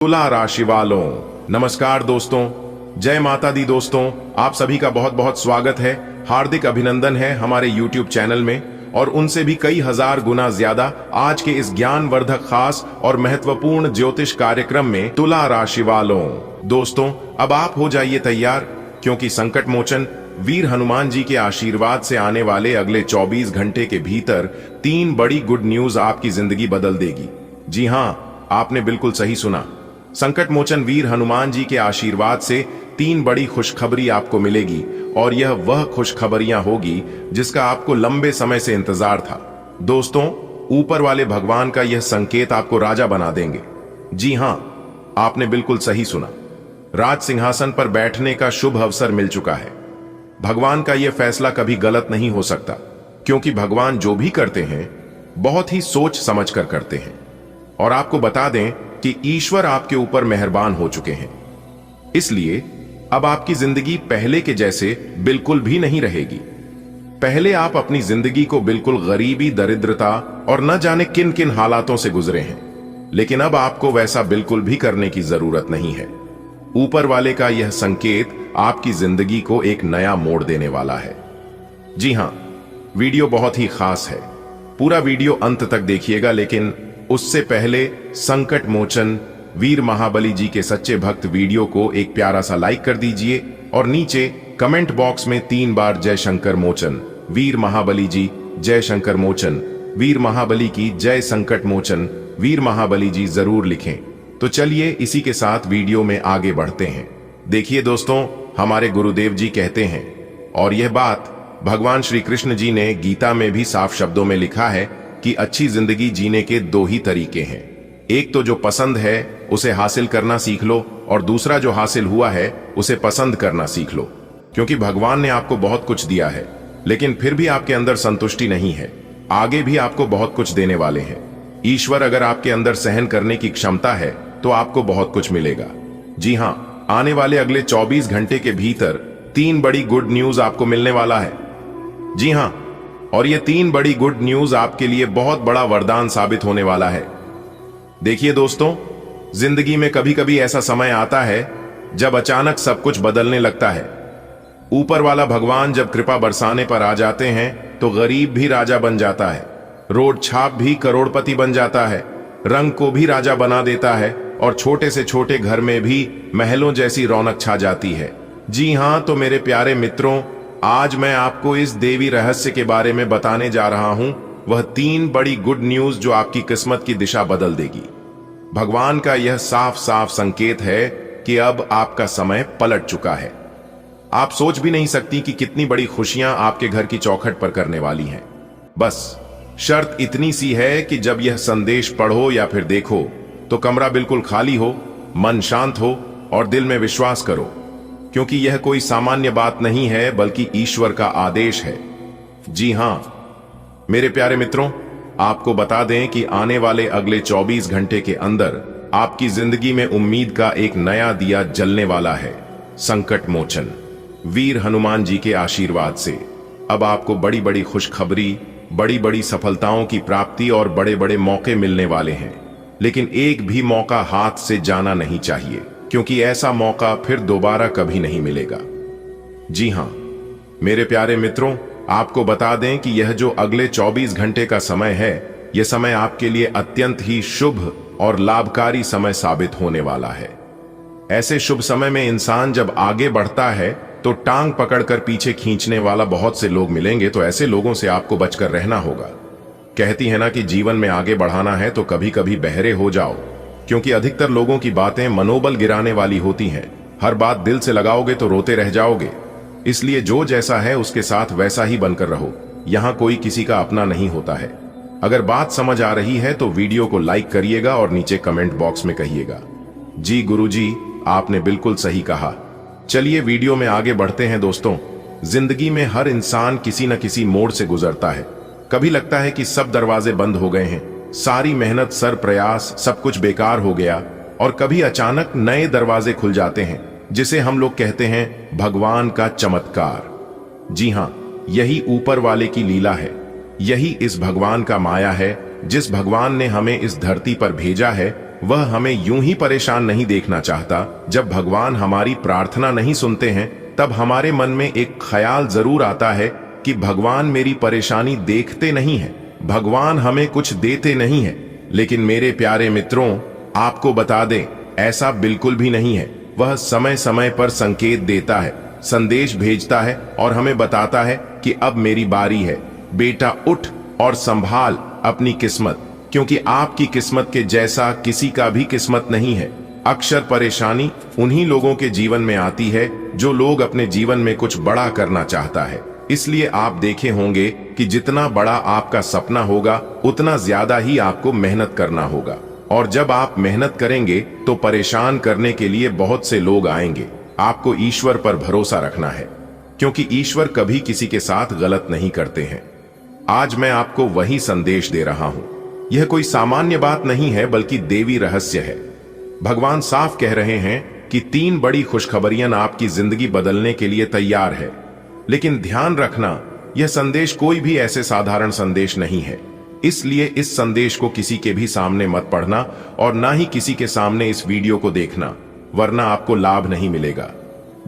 तुला राशि वालों, नमस्कार दोस्तों, जय माता दी दोस्तों। आप सभी का बहुत बहुत स्वागत है, हार्दिक अभिनंदन है हमारे YouTube चैनल में और उनसे भी कई हजार गुना ज्यादा आज के इस ज्ञानवर्धक खास और महत्वपूर्ण ज्योतिष कार्यक्रम में तुला राशि वालों। दोस्तों, अब आप हो जाइए तैयार, क्योंकि संकट मोचन वीर हनुमान जी के आशीर्वाद से आने वाले अगले 24 घंटे के भीतर 3 बड़ी गुड न्यूज आपकी जिंदगी बदल देगी। जी हाँ, आपने बिल्कुल सही सुना। संकट मोचन वीर हनुमान जी के आशीर्वाद से 3 बड़ी खुशखबरी आपको मिलेगी और यह वह खुशखबरियां होगी जिसका आपको लंबे समय से इंतजार था। दोस्तों, ऊपर वाले भगवान का यह संकेत आपको राजा बना देंगे। जी हां, आपने बिल्कुल सही सुना। राज सिंहासन पर बैठने का शुभ अवसर मिल चुका है। भगवान का यह फैसला कभी गलत नहीं हो सकता, क्योंकि भगवान जो भी करते हैं बहुत ही सोच समझ कर करते हैं। और आपको बता दें कि ईश्वर आपके ऊपर मेहरबान हो चुके हैं, इसलिए अब आपकी जिंदगी पहले के जैसे बिल्कुल भी नहीं रहेगी। पहले आप अपनी जिंदगी को बिल्कुल गरीबी, दरिद्रता और न जाने किन किन हालातों से गुजरे हैं, लेकिन अब आपको वैसा बिल्कुल भी करने की जरूरत नहीं है। ऊपर वाले का यह संकेत आपकी जिंदगी को एक नया मोड़ देने वाला है। जी हां, वीडियो बहुत ही खास है, पूरा वीडियो अंत तक देखिएगा। लेकिन उससे पहले संकट मोचन वीर महाबली जी के सच्चे भक्त वीडियो को एक प्यारा सा लाइक कर दीजिए और नीचे कमेंट बॉक्स में 3 बार जय शंकर मोचन वीर महाबली जी, जय शंकर मोचन वीर महाबली की, जय संकट मोचन वीर महाबली जी जरूर लिखें। तो चलिए इसी के साथ वीडियो में आगे बढ़ते हैं। देखिए दोस्तों, हमारे गुरुदेव जी कहते हैं, और यह बात भगवान श्री कृष्ण जी ने गीता में भी साफ शब्दों में लिखा है कि अच्छी जिंदगी जीने के 2 ही तरीके हैं। एक तो जो पसंद है उसे हासिल करना सीख लो, और दूसरा जो हासिल हुआ है उसे पसंद करना सीख लो। क्योंकि भगवान ने आपको बहुत कुछ दिया है, लेकिन फिर भी आपके अंदर संतुष्टि नहीं है। आगे भी आपको बहुत कुछ देने वाले हैं। ईश्वर अगर आपके अंदर सहन करने की क्षमता है तो आपको बहुत कुछ मिलेगा। जी हां, आने वाले अगले 24 घंटे के भीतर 3 बड़ी गुड न्यूज आपको मिलने वाला है। जी हां, और ये 3 बड़ी गुड न्यूज आपके लिए बहुत बड़ा वरदान साबित होने वाला है। देखिए दोस्तों, जिंदगी में कभी कभी ऐसा समय आता है जब अचानक सब कुछ बदलने लगता है। ऊपर वाला भगवान जब कृपा बरसाने पर आ जाते हैं तो गरीब भी राजा बन जाता है, रोड छाप भी करोड़पति बन जाता है, रंग को भी राजा बना देता है और छोटे से छोटे घर में भी महलों जैसी रौनक छा जाती है। जी हां, तो मेरे प्यारे मित्रों, आज मैं आपको इस देवी रहस्य के बारे में बताने जा रहा हूं, वह 3 बड़ी गुड न्यूज जो आपकी किस्मत की दिशा बदल देगी। भगवान का यह साफ साफ संकेत है कि अब आपका समय पलट चुका है। आप सोच भी नहीं सकती कि कितनी बड़ी खुशियां आपके घर की चौखट पर करने वाली हैं। बस शर्त इतनी सी है कि जब यह संदेश पढ़ो या फिर देखो तो कमरा बिल्कुल खाली हो, मन शांत हो और दिल में विश्वास करो, क्योंकि यह कोई सामान्य बात नहीं है बल्कि ईश्वर का आदेश है। जी हां मेरे प्यारे मित्रों, आपको बता दें कि आने वाले अगले 24 घंटे के अंदर आपकी जिंदगी में उम्मीद का एक नया दिया जलने वाला है। संकट मोचन वीर हनुमान जी के आशीर्वाद से अब आपको बड़ी बड़ी खुशखबरी, बड़ी बड़ी सफलताओं की प्राप्ति और बड़े बड़े मौके मिलने वाले हैं। लेकिन एक भी मौका हाथ से जाना नहीं चाहिए, क्योंकि ऐसा मौका फिर दोबारा कभी नहीं मिलेगा। जी हां मेरे प्यारे मित्रों, आपको बता दें कि यह जो अगले 24 घंटे का समय है, यह समय आपके लिए अत्यंत ही शुभ और लाभकारी समय साबित होने वाला है। ऐसे शुभ समय में इंसान जब आगे बढ़ता है तो टांग पकड़कर पीछे खींचने वाला बहुत से लोग मिलेंगे, तो ऐसे लोगों से आपको बचकर रहना होगा। कहती है ना कि जीवन में आगे बढ़ाना है तो कभी कभी बहरे हो जाओ, क्योंकि अधिकतर लोगों की बातें मनोबल गिराने वाली होती हैं। हर बात दिल से लगाओगे तो रोते रह जाओगे। इसलिए जो जैसा है उसके साथ वैसा ही बनकर रहो। यहां कोई किसी का अपना नहीं होता है। अगर बात समझ आ रही है तो वीडियो को लाइक करिएगा और नीचे कमेंट बॉक्स में कहिएगा, जी गुरुजी, आपने बिल्कुल सही कहा। चलिए वीडियो में आगे बढ़ते हैं। दोस्तों, जिंदगी में हर इंसान किसी न किसी मोड़ से गुजरता है। कभी लगता है कि सब दरवाजे बंद हो गए हैं, सारी मेहनत, सर प्रयास, सब कुछ बेकार हो गया, और कभी अचानक नए दरवाजे खुल जाते हैं, जिसे हम लोग कहते हैं भगवान का चमत्कार। जी हां, यही ऊपर वाले की लीला है, यही इस भगवान का माया है। जिस भगवान ने हमें इस धरती पर भेजा है वह हमें यूं ही परेशान नहीं देखना चाहता। जब भगवान हमारी प्रार्थना नहीं सुनते हैं तब हमारे मन में एक ख्याल जरूर आता है कि भगवान मेरी परेशानी देखते नहीं है, भगवान हमें कुछ देते नहीं है। लेकिन मेरे प्यारे मित्रों, आपको बता दें, ऐसा बिल्कुल भी नहीं है। वह समय समय पर संकेत देता है, संदेश भेजता है और हमें बताता है कि अब मेरी बारी है, बेटा उठ और संभाल अपनी किस्मत, क्योंकि आपकी किस्मत के जैसा किसी का भी किस्मत नहीं है। अक्सर परेशानी उन्हीं लोगों के जीवन में आती है जो लोग अपने जीवन में कुछ बड़ा करना चाहता है। इसलिए आप देखे होंगे कि जितना बड़ा आपका सपना होगा उतना ज्यादा ही आपको मेहनत करना होगा, और जब आप मेहनत करेंगे तो परेशान करने के लिए बहुत से लोग आएंगे। आपको ईश्वर पर भरोसा रखना है, क्योंकि ईश्वर कभी किसी के साथ गलत नहीं करते हैं। आज मैं आपको वही संदेश दे रहा हूं। यह कोई सामान्य बात नहीं है, बल्कि देवी रहस्य है। भगवान साफ कह रहे हैं कि 3 बड़ी खुशखबरियां आपकी जिंदगी बदलने के लिए तैयार है। लेकिन ध्यान रखना, यह संदेश कोई भी ऐसे साधारण संदेश नहीं है। इसलिए इस संदेश को किसी के भी सामने मत पढ़ना और ना ही किसी के सामने इस वीडियो को देखना, वरना आपको लाभ नहीं मिलेगा।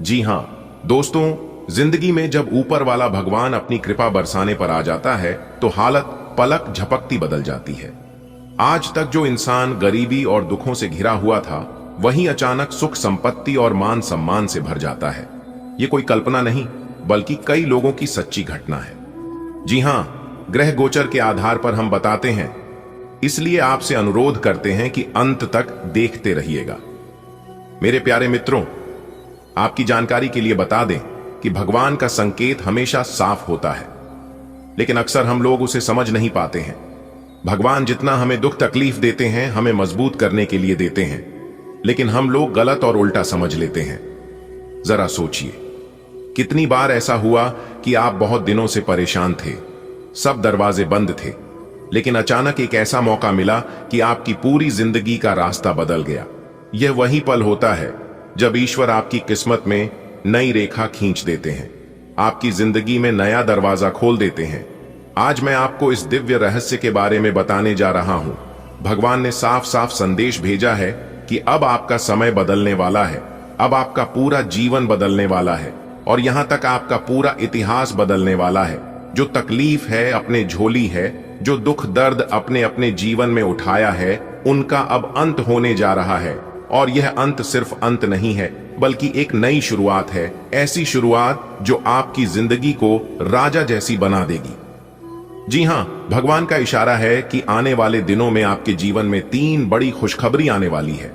जी हां दोस्तों, जिंदगी में जब ऊपर वाला भगवान अपनी कृपा बरसाने पर आ जाता है तो हालत पलक झपकती बदल जाती है। आज तक जो इंसान गरीबी और दुखों से घिरा हुआ था, वही अचानक सुख संपत्ति और मान सम्मान से भर जाता है। ये कोई कल्पना नहीं, बल्कि कई लोगों की सच्ची घटना है। जी हां, ग्रह गोचर के आधार पर हम बताते हैं, इसलिए आपसे अनुरोध करते हैं कि अंत तक देखते रहिएगा। मेरे प्यारे मित्रों, आपकी जानकारी के लिए बता दें कि भगवान का संकेत हमेशा साफ होता है, लेकिन अक्सर हम लोग उसे समझ नहीं पाते हैं। भगवान जितना हमें दुख तकलीफ देते हैं, हमें मजबूत करने के लिए देते हैं, लेकिन हम लोग गलत और उल्टा समझ लेते हैं। जरा सोचिए, कितनी बार ऐसा हुआ कि आप बहुत दिनों से परेशान थे, सब दरवाजे बंद थे, लेकिन अचानक एक ऐसा मौका मिला कि आपकी पूरी जिंदगी का रास्ता बदल गया। यह वही पल होता है जब ईश्वर आपकी किस्मत में नई रेखा खींच देते हैं, आपकी जिंदगी में नया दरवाजा खोल देते हैं। आज मैं आपको इस दिव्य रहस्य के बारे में बताने जा रहा हूं। भगवान ने साफ साफ संदेश भेजा है कि अब आपका समय बदलने वाला है, अब आपका पूरा जीवन बदलने वाला है, और यहां तक आपका पूरा इतिहास बदलने वाला है। जो तकलीफ है अपने झोली है, जो दुख दर्द अपने अपने जीवन में उठाया है, उनका अब अंत होने जा रहा है। और यह अंत सिर्फ अंत नहीं है, बल्कि एक नई शुरुआत है, ऐसी शुरुआत जो आपकी जिंदगी को राजा जैसी बना देगी। जी हां, भगवान का इशारा है कि आने वाले दिनों में आपके जीवन में 3 बड़ी खुशखबरी आने वाली है।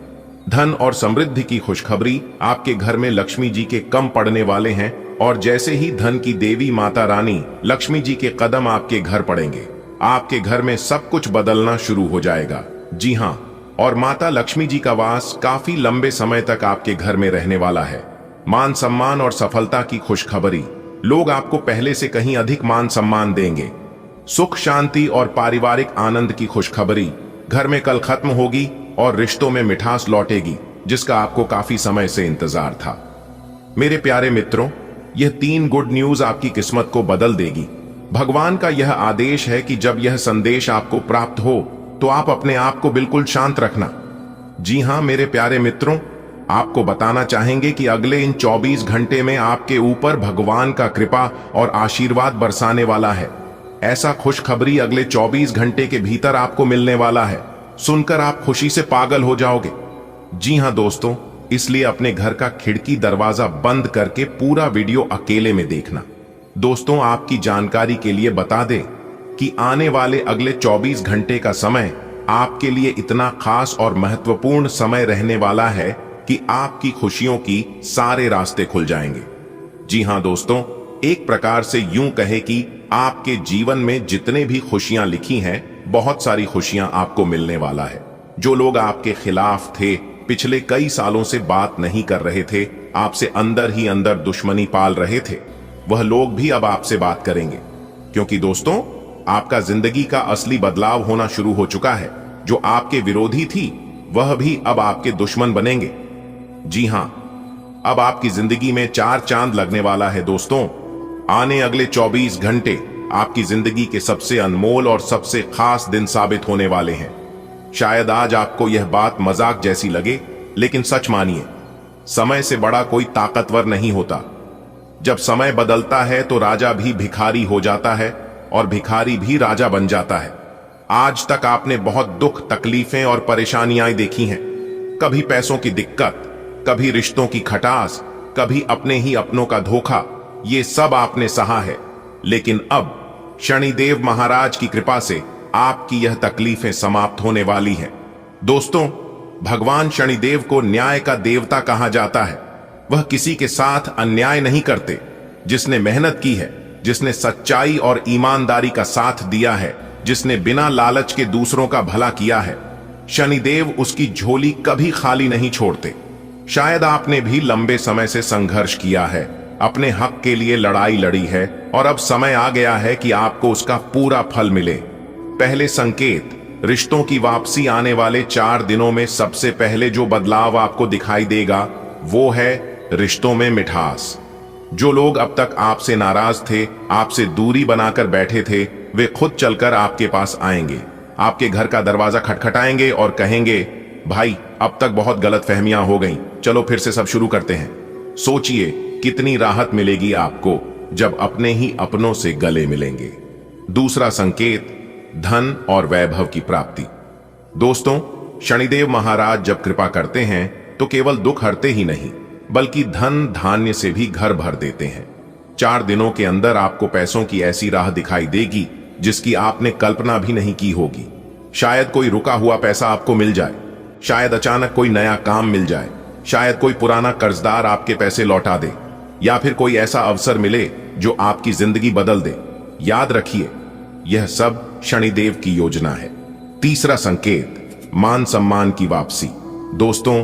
धन और समृद्धि की खुशखबरी, आपके घर में लक्ष्मी जी के कम पड़ने वाले हैं, और जैसे ही धन की देवी माता रानी लक्ष्मी जी के कदम आपके घर पड़ेंगे, आपके घर में सब कुछ बदलना शुरू हो जाएगा। जी हां, और माता लक्ष्मी जी का वास काफी लंबे समय तक आपके घर में रहने वाला है। मान सम्मान और सफलता की खुशखबरी, लोग आपको पहले से कहीं अधिक मान सम्मान देंगे। सुख शांति और पारिवारिक आनंद की खुशखबरी, घर में कल खत्म होगी और रिश्तों में मिठास लौटेगी, जिसका आपको काफी समय से इंतजार था। मेरे प्यारे मित्रों, यह 3 गुड न्यूज आपकी किस्मत को बदल देगी। भगवान का यह आदेश है कि जब यह संदेश आपको प्राप्त हो तो आप अपने आप को बिल्कुल शांत रखना। जी हां मेरे प्यारे मित्रों, आपको बताना चाहेंगे कि अगले इन 24 घंटे में आपके ऊपर भगवान का कृपा और आशीर्वाद बरसाने वाला है। ऐसा खुशखबरी अगले 24 घंटे के भीतर आपको मिलने वाला है। सुनकर आप खुशी से पागल हो जाओगे। जी हां दोस्तों, इसलिए अपने घर का खिड़की दरवाजा बंद करके पूरा वीडियो अकेले में देखना। दोस्तों, आपकी जानकारी के लिए बता दें कि आने वाले अगले 24 घंटे का समय आपके लिए इतना खास और महत्वपूर्ण समय रहने वाला है कि आपकी खुशियों की सारे रास्ते खुल जाएंगे। जी हां दोस्तों, एक प्रकार से यूं कहे कि आपके जीवन में जितने भी खुशियां लिखी हैं, बहुत सारी खुशियां आपको मिलने वाला है। जो लोग आपके खिलाफ थे, पिछले कई सालों से बात नहीं कर रहे थे, आपसे अंदर ही अंदर दुश्मनी पाल रहे थे, वह लोग भी अब आपसे बात करेंगे। क्योंकि दोस्तों, आपका जिंदगी का असली बदलाव होना शुरू हो चुका है। जो आपके विरोधी थी, वह भी अब आपके दुश्मन बनेंगे। जी हां, अब आपकी जिंदगी में 4 चांद लगने वाला है। दोस्तों, आने अगले 24 घंटे आपकी जिंदगी के सबसे अनमोल और सबसे खास दिन साबित होने वाले हैं। शायद आज आपको यह बात मजाक जैसी लगे, लेकिन सच मानिए, समय से बड़ा कोई ताकतवर नहीं होता। जब समय बदलता है तो राजा भी भिखारी हो जाता है और भिखारी भी राजा बन जाता है। आज तक आपने बहुत दुख, तकलीफें और परेशानियां देखी हैं। कभी पैसों की दिक्कत, कभी रिश्तों की खटास, कभी अपने ही अपनों का धोखा, ये सब आपने सहा है। लेकिन अब शनिदेव महाराज की कृपा से आपकी यह तकलीफें समाप्त होने वाली हैं। दोस्तों, भगवान शनिदेव को न्याय का देवता कहा जाता है। वह किसी के साथ अन्याय नहीं करते। जिसने मेहनत की है, जिसने सच्चाई और ईमानदारी का साथ दिया है, जिसने बिना लालच के दूसरों का भला किया है, शनिदेव उसकी झोली कभी खाली नहीं छोड़ते। शायद आपने भी लंबे समय से संघर्ष किया है, अपने हक के लिए लड़ाई लड़ी है और अब समय आ गया है कि आपको उसका पूरा फल मिले। पहले संकेत, रिश्तों की वापसी आने वाले 4 दिनों में सबसे पहले जो बदलाव आपको दिखाई देगा वो है रिश्तों में मिठास। जो लोग अब तक आपसे नाराज थे, आपसे दूरी बनाकर बैठे थे, वे खुद चलकर आपके पास आएंगे, आपके घर का दरवाजा खटखटाएंगे और कहेंगे, भाई अब तक बहुत गलतफहमियां हो गईं, चलो फिर से सब शुरू करते हैं। सोचिए कितनी राहत मिलेगी आपको जब अपने ही अपनों से गले मिलेंगे। दूसरा संकेत, धन और वैभव की प्राप्ति। दोस्तों, शनिदेव महाराज जब कृपा करते हैं तो केवल दुख हरते ही नहीं, बल्कि धन धान्य से भी घर भर देते हैं। 4 दिनों के अंदर आपको पैसों की ऐसी राह दिखाई देगी जिसकी आपने कल्पना भी नहीं की होगी। शायद कोई रुका हुआ पैसा आपको मिल जाए, शायद अचानक कोई नया काम मिल जाए, शायद कोई पुराना कर्जदार आपके पैसे लौटा दे, या फिर कोई ऐसा अवसर मिले जो आपकी जिंदगी बदल दे। याद रखिए, यह सब शनिदेव की योजना है। तीसरा संकेत, मान सम्मान की वापसी। दोस्तों,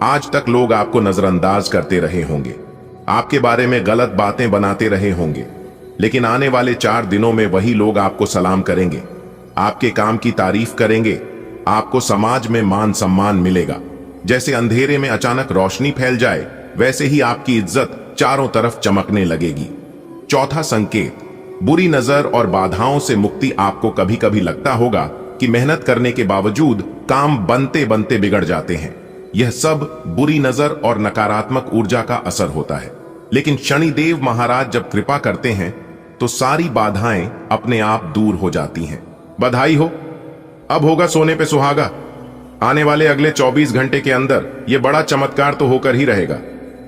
आज तक लोग आपको नजरअंदाज करते रहे होंगे, आपके बारे में गलत बातें बनाते रहे होंगे, लेकिन आने वाले 4 दिनों में वही लोग आपको सलाम करेंगे, आपके काम की तारीफ करेंगे, आपको समाज में मान सम्मान मिलेगा। जैसे अंधेरे में अचानक रोशनी फैल जाए, वैसे ही आपकी इज्जत चारों तरफ चमकने लगेगी। चौथा संकेत, बुरी नजर और बाधाओं से मुक्ति। आपको कभी कभी लगता होगा कि मेहनत करने के बावजूद काम बनते बनते बिगड़ जाते हैं। यह सब बुरी नजर और नकारात्मक ऊर्जा का असर होता है, लेकिन शनिदेव महाराज जब कृपा करते हैं तो सारी बाधाएं अपने आप दूर हो जाती हैं। बधाई हो, अब होगा सोने पे सुहागा। आने वाले अगले 24 घंटे के अंदर यह बड़ा चमत्कार तो होकर ही रहेगा।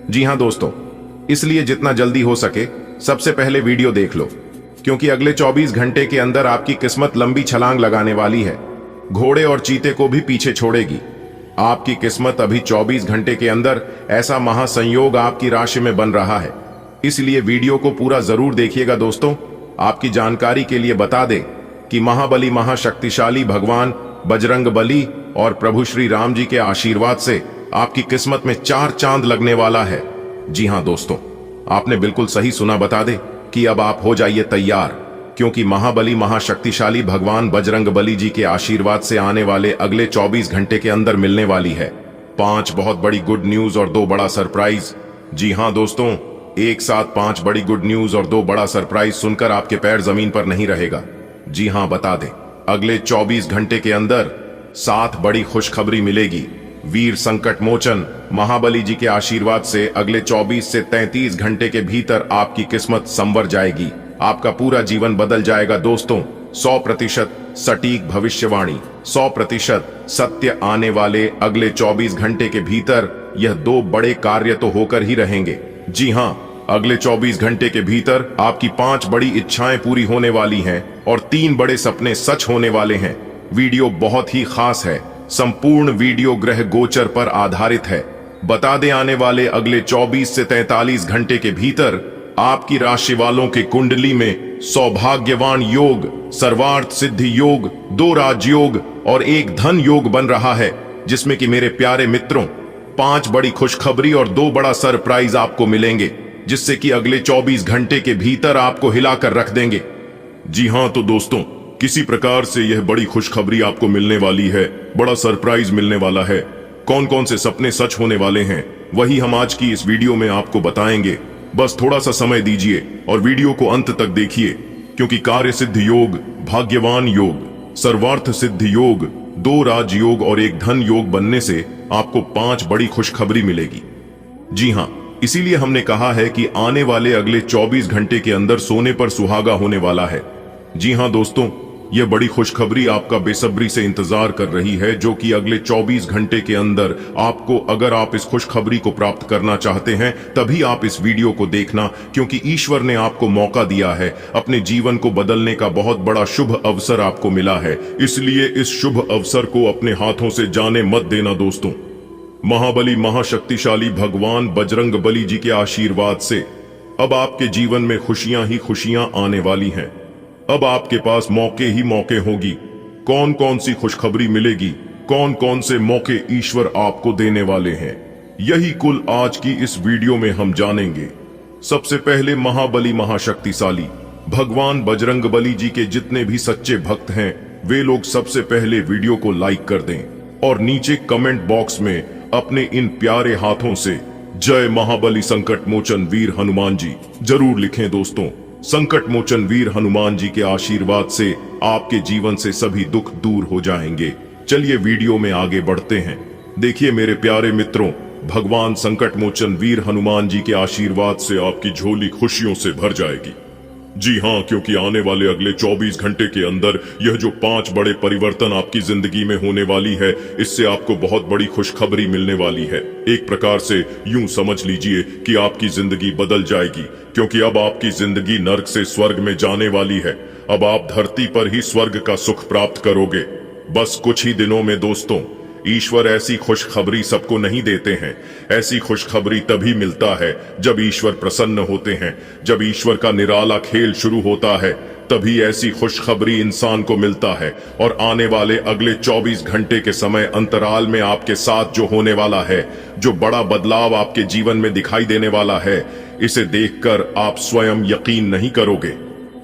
जी हां दोस्तों, इसलिए जितना जल्दी हो सके सबसे पहले वीडियो देख लो, क्योंकि अगले 24 घंटे के अंदर आपकी किस्मत लंबी छलांग लगाने वाली है, घोड़े और चीते को भी पीछे छोड़ेगी। आपकी किस्मत अभी 24 घंटे के अंदर ऐसा महासंयोग आपकी राशि में बन रहा है, इसलिए वीडियो को पूरा जरूर देखिएगा। दोस्तों, आपकी जानकारी के लिए बता दें कि महाबली महाशक्तिशाली भगवान बजरंग बली और प्रभु श्री राम जी के आशीर्वाद से आपकी किस्मत में 4 चांद लगने वाला है। जी हां दोस्तों, आपने बिल्कुल सही सुना। बता दे कि अब आप हो जाइए तैयार, क्योंकि महाबली महाशक्तिशाली भगवान बजरंग बली जी के आशीर्वाद से आने वाले अगले 24 घंटे के अंदर मिलने वाली है 5 बहुत बड़ी गुड न्यूज और 2 बड़ा सरप्राइज। जी हां दोस्तों, एक साथ 5 बड़ी गुड न्यूज और 2 बड़ा सरप्राइज सुनकर आपके पैर जमीन पर नहीं रहेगा। जी हां, बता दें, अगले 24 घंटे के अंदर 7 बड़ी खुशखबरी मिलेगी। वीर संकट मोचन महाबली जी के आशीर्वाद से अगले 24 से 33 घंटे के भीतर आपकी किस्मत संवर जाएगी, आपका पूरा जीवन बदल जाएगा। दोस्तों, 100% सटीक भविष्यवाणी, 100% सत्य आने वाले अगले 24 घंटे के भीतर यह 2 बड़े कार्य तो होकर ही रहेंगे। जी हां, अगले 24 घंटे के भीतर आपकी 5 बड़ी इच्छाएं पूरी होने वाली हैं और 3 बड़े सपने सच होने वाले हैं। वीडियो बहुत ही खास है, संपूर्ण वीडियो ग्रह गोचर पर आधारित है। बता दें, आने वाले अगले 24 से 43 घंटे के भीतर आपकी राशि वालों के कुंडली में सौभाग्यवान योग, सर्वार्थ सिद्धि योग, 2 राजयोग और 1 धन योग बन रहा है, जिसमें कि मेरे प्यारे मित्रों 5 बड़ी खुशखबरी और 2 बड़ा सरप्राइज आपको मिलेंगे, जिससे कि अगले 24 घंटे के भीतर आपको हिलाकर रख देंगे। जी हां, तो दोस्तों, किसी प्रकार से यह बड़ी खुशखबरी आपको मिलने वाली है, बड़ा सरप्राइज मिलने वाला है। कौन कौन से सपने सच होने वाले हैं वही हम आज की इस वीडियो में आपको बताएंगे। बस थोड़ा सा समय दीजिए और वीडियो को अंत तक देखिए, क्योंकि कार्य सिद्ध योग, भाग्यवान योग, सर्वार्थ सिद्ध योग, 2 राजयोग और 1 धन योग बनने से आपको 5 बड़ी खुशखबरी मिलेगी। जी हां, इसीलिए हमने कहा है कि आने वाले अगले 24 घंटे के अंदर सोने पर सुहागा होने वाला है। जी हां दोस्तों, यह बड़ी खुशखबरी आपका बेसब्री से इंतजार कर रही है, जो कि अगले 24 घंटे के अंदर आपको, अगर आप इस खुशखबरी को प्राप्त करना चाहते हैं तभी आप इस वीडियो को देखना, क्योंकि ईश्वर ने आपको मौका दिया है। अपने जीवन को बदलने का बहुत बड़ा शुभ अवसर आपको मिला है, इसलिए इस शुभ अवसर को अपने हाथों से जाने मत देना दोस्तों। महाबली महाशक्तिशाली भगवान बजरंग बली जी के आशीर्वाद से अब आपके जीवन में खुशियां ही खुशियां आने वाली हैं। अब आपके पास मौके ही मौके होगी। कौन कौन सी खुशखबरी मिलेगी, कौन कौन से मौके ईश्वर आपको देने वाले हैं, यही कुल आज की इस वीडियो में हम जानेंगे। सबसे पहले महाबली महाशक्तिशाली भगवान बजरंग बली जी के जितने भी सच्चे भक्त हैं, वे लोग सबसे पहले वीडियो को लाइक कर दें और नीचे कमेंट बॉक्स में अपने इन प्यारे हाथों से जय महाबली संकट मोचन वीर हनुमान जी जरूर लिखें दोस्तों। संकट मोचन वीर हनुमान जी के आशीर्वाद से आपके जीवन से सभी दुख दूर हो जाएंगे। चलिए वीडियो में आगे बढ़ते हैं। देखिए मेरे प्यारे मित्रों, भगवान संकट मोचन वीर हनुमान जी के आशीर्वाद से आपकी झोली खुशियों से भर जाएगी। जी हां, क्योंकि आने वाले अगले 24 घंटे के अंदर यह जो 5 बड़े परिवर्तन आपकी जिंदगी में होने वाली है, इससे आपको बहुत बड़ी खुशखबरी मिलने वाली है। एक प्रकार से यूं समझ लीजिए कि आपकी जिंदगी बदल जाएगी, क्योंकि अब आपकी जिंदगी नर्क से स्वर्ग में जाने वाली है। अब आप धरती पर ही स्वर्ग का सुख प्राप्त करोगे। बस कुछ ही दिनों में दोस्तों, ईश्वर ऐसी खुशखबरी सबको नहीं देते हैं। ऐसी खुशखबरी तभी मिलता है जब ईश्वर प्रसन्न होते हैं, जब ईश्वर का निराला खेल शुरू होता है, तभी ऐसी खुशखबरी इंसान को मिलता है। और आने वाले अगले 24 घंटे के समय अंतराल में आपके साथ जो होने वाला है, जो बड़ा बदलाव आपके जीवन में दिखाई देने वाला है, इसे देखकर आप स्वयं यकीन नहीं करोगे।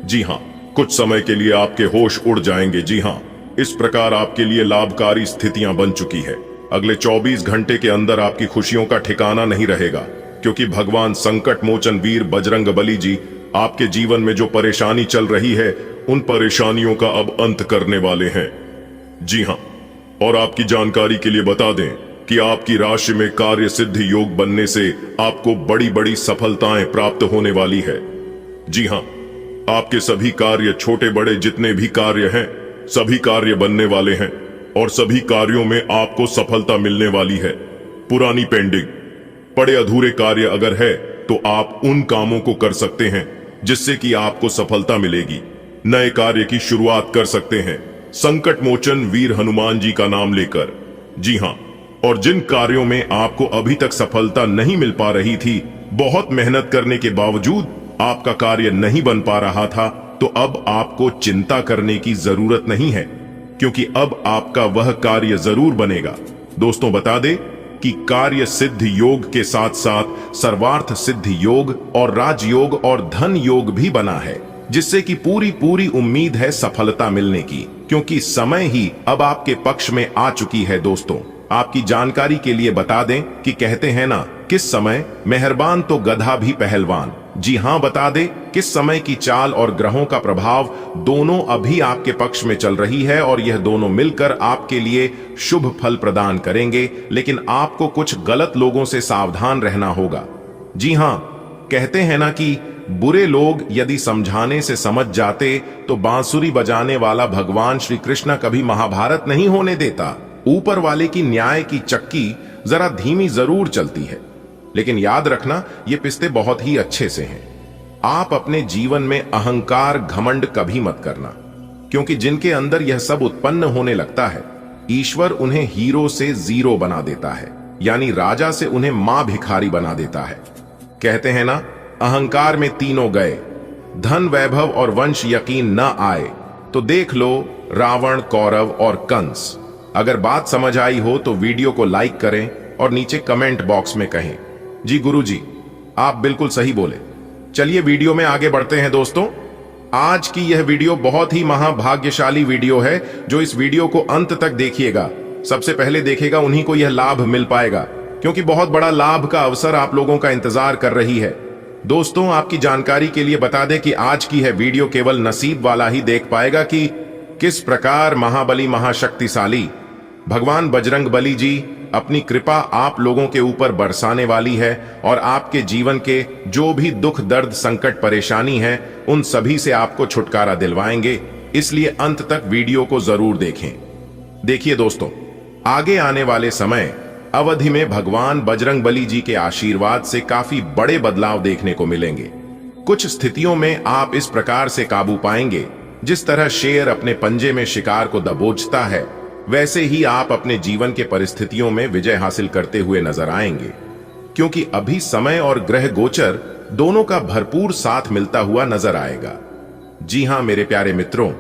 जी हां, कुछ समय के लिए आपके होश उड़ जाएंगे। जी हां, इस प्रकार आपके लिए लाभकारी स्थितियां बन चुकी है। अगले 24 घंटे के अंदर आपकी खुशियों का ठिकाना नहीं रहेगा, क्योंकि भगवान संकट मोचन वीर बजरंग बली जी आपके जीवन में जो परेशानी चल रही है, उन परेशानियों का अब अंत करने वाले हैं। जी हां, और आपकी जानकारी के लिए बता दें कि आपकी राशि में कार्य सिद्धि योग बनने से आपको बड़ी बड़ी सफलताएं प्राप्त होने वाली है। जी हां, आपके सभी कार्य, छोटे बड़े जितने भी कार्य हैं, सभी कार्य बनने वाले हैं और सभी कार्यों में आपको सफलता मिलने वाली है। पुरानी पेंडिंग, पड़े अधूरे कार्य अगर है तो आप उन कामों को कर सकते हैं जिससे कि आपको सफलता मिलेगी। नए कार्य की शुरुआत कर सकते हैं संकट मोचन वीर हनुमान जी का नाम लेकर। जी हां, और जिन कार्यों में आपको अभी तक सफलता नहीं मिल पा रही थी, बहुत मेहनत करने के बावजूद आपका कार्य नहीं बन पा रहा था, तो अब आपको चिंता करने की जरूरत नहीं है, क्योंकि अब आपका वह कार्य जरूर बनेगा। दोस्तों बता दें कि कार्य सिद्धि योग के साथ साथ सर्वार्थ सिद्धि योग और राजयोग और धन योग भी बना है, जिससे कि पूरी उम्मीद है सफलता मिलने की, क्योंकि समय ही अब आपके पक्ष में आ चुकी है। दोस्तों आपकी जानकारी के लिए बता दें कि कहते हैं ना, किस समय मेहरबान तो गधा भी पहलवान। जी हां, बता दें किस समय की चाल और ग्रहों का प्रभाव दोनों अभी आपके पक्ष में चल रही है, और यह दोनों मिलकर आपके लिए शुभ फल प्रदान करेंगे। लेकिन आपको कुछ गलत लोगों से सावधान रहना होगा। जी हां, कहते हैं ना कि बुरे लोग यदि समझाने से समझ जाते तो बांसुरी बजाने वाला भगवान श्री कृष्ण कभी महाभारत नहीं होने देता। ऊपर वाले की न्याय की चक्की जरा धीमी जरूर चलती है, लेकिन याद रखना ये पिस्ते बहुत ही अच्छे से हैं। आप अपने जीवन में अहंकार घमंड कभी मत करना, क्योंकि जिनके अंदर यह सब उत्पन्न होने लगता है, ईश्वर उन्हें हीरो से जीरो बना देता है, यानी राजा से उन्हें मां भिखारी बना देता है। कहते हैं ना, अहंकार में तीनों गए, धन वैभव और वंश यकीन न आए तो देख लो रावण, कौरव और कंस। अगर बात समझ आई हो तो वीडियो को लाइक करें और नीचे कमेंट बॉक्स में कहें जी गुरुजी आप बिल्कुल सही बोले। चलिए वीडियो में आगे बढ़ते हैं। दोस्तों आज की यह वीडियो बहुत ही महाभाग्यशाली वीडियो है। जो इस वीडियो को अंत तक देखिएगा, सबसे पहले देखेगा उन्हीं को यह लाभ मिल पाएगा, क्योंकि बहुत बड़ा लाभ का अवसर आप लोगों का इंतजार कर रही है। दोस्तों आपकी जानकारी के लिए बता दें कि आज की यह वीडियो केवल नसीब वाला ही देख पाएगा कि किस प्रकार महाबली महाशक्तिशाली भगवान बजरंगबली जी अपनी कृपा आप लोगों के ऊपर बरसाने वाली है और आपके जीवन के जो भी दुख दर्द संकट परेशानी है उन सभी से आपको छुटकारा दिलवाएंगे। इसलिए अंत तक वीडियो को जरूर देखें। देखिए दोस्तों, आगे आने वाले समय अवधि में भगवान बजरंगबली जी के आशीर्वाद से काफी बड़े बदलाव देखने को मिलेंगे। कुछ स्थितियों में आप इस प्रकार से काबू पाएंगे जिस तरह शेर अपने पंजे में शिकार को दबोचता है, वैसे ही आप अपने जीवन के परिस्थितियों में विजय हासिल करते हुए नजर आएंगे। क्योंकि अभी समय और ग्रह गोचर दोनों का भरपूर साथ मिलता हुआ नजर आएगा। जी हां मेरे प्यारे मित्रों,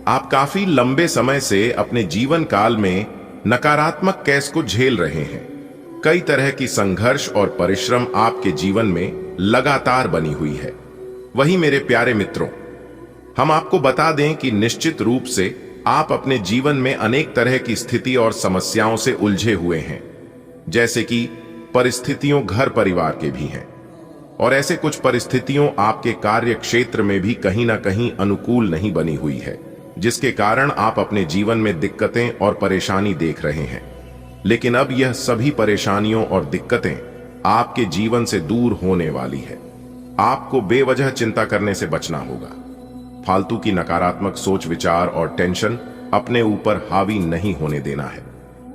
आप काफी लंबे समय से अपने जीवन काल में नकारात्मक कैस को झेल रहे हैं। कई तरह की संघर्ष और परिश्रम आपके जीवन में लगातार बनी हुई है। वही मेरे प्यारे मित्रों, हम आपको बता दें कि निश्चित रूप से आप अपने जीवन में अनेक तरह की स्थिति और समस्याओं से उलझे हुए हैं। जैसे कि परिस्थितियों घर परिवार के भी हैं और ऐसे कुछ परिस्थितियों आपके कार्य क्षेत्र में भी कहीं ना कहीं अनुकूल नहीं बनी हुई है, जिसके कारण आप अपने जीवन में दिक्कतें और परेशानी देख रहे हैं। लेकिन अब यह सभी परेशानियों और दिक्कतें आपके जीवन से दूर होने वाली है। आपको बेवजह चिंता करने से बचना होगा। फालतू की नकारात्मक सोच विचार और टेंशन अपने ऊपर हावी नहीं होने देना है,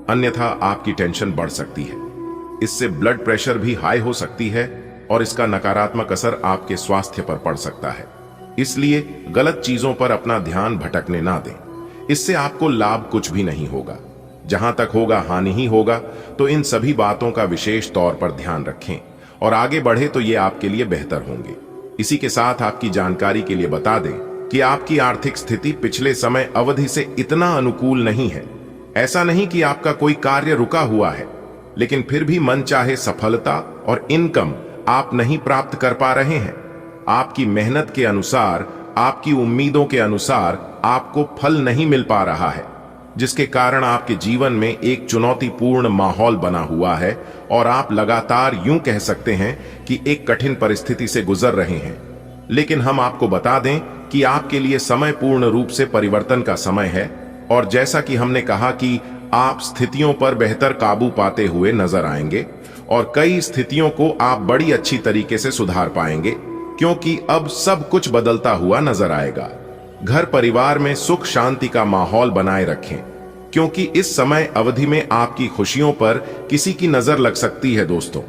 अन्यथा आपकी टेंशन बढ़ सकती है। इससे ब्लड प्रेशर भी हाई हो सकती है और इसका नकारात्मक असर आपके स्वास्थ्य पर पड़ सकता है। इसलिए गलत चीजों पर अपना ध्यान भटकने ना दें। इससे आपको लाभ कुछ भी नहीं होगा, जहां तक होगा हानि ही होगा। तो इन सभी बातों का विशेष तौर पर ध्यान रखें और आगे बढ़े तो ये आपके लिए बेहतर होंगे। इसी के साथ आपकी जानकारी के लिए बता दें कि आपकी आर्थिक स्थिति पिछले समय अवधि से इतना अनुकूल नहीं है। ऐसा नहीं कि आपका कोई कार्य रुका हुआ है, लेकिन फिर भी मनचाहे सफलता और इनकम आप नहीं प्राप्त कर पा रहे हैं। आपकी मेहनत के अनुसार, आपकी उम्मीदों के अनुसार आपको फल नहीं मिल पा रहा है, जिसके कारण आपके जीवन में एक चुनौतीपूर्ण माहौल बना हुआ है और आप लगातार यूं कह सकते हैं कि एक कठिन परिस्थिति से गुजर रहे हैं। लेकिन हम आपको बता दें कि आपके लिए समय पूर्ण रूप से परिवर्तन का समय है और जैसा कि हमने कहा कि आप स्थितियों पर बेहतर काबू पाते हुए नजर आएंगे और कई स्थितियों को आप बड़ी अच्छी तरीके से सुधार पाएंगे, क्योंकि अब सब कुछ बदलता हुआ नजर आएगा। घर परिवार में सुख शांति का माहौल बनाए रखें, क्योंकि इस समय अवधि में आपकी खुशियों पर किसी की नजर लग सकती है। दोस्तों,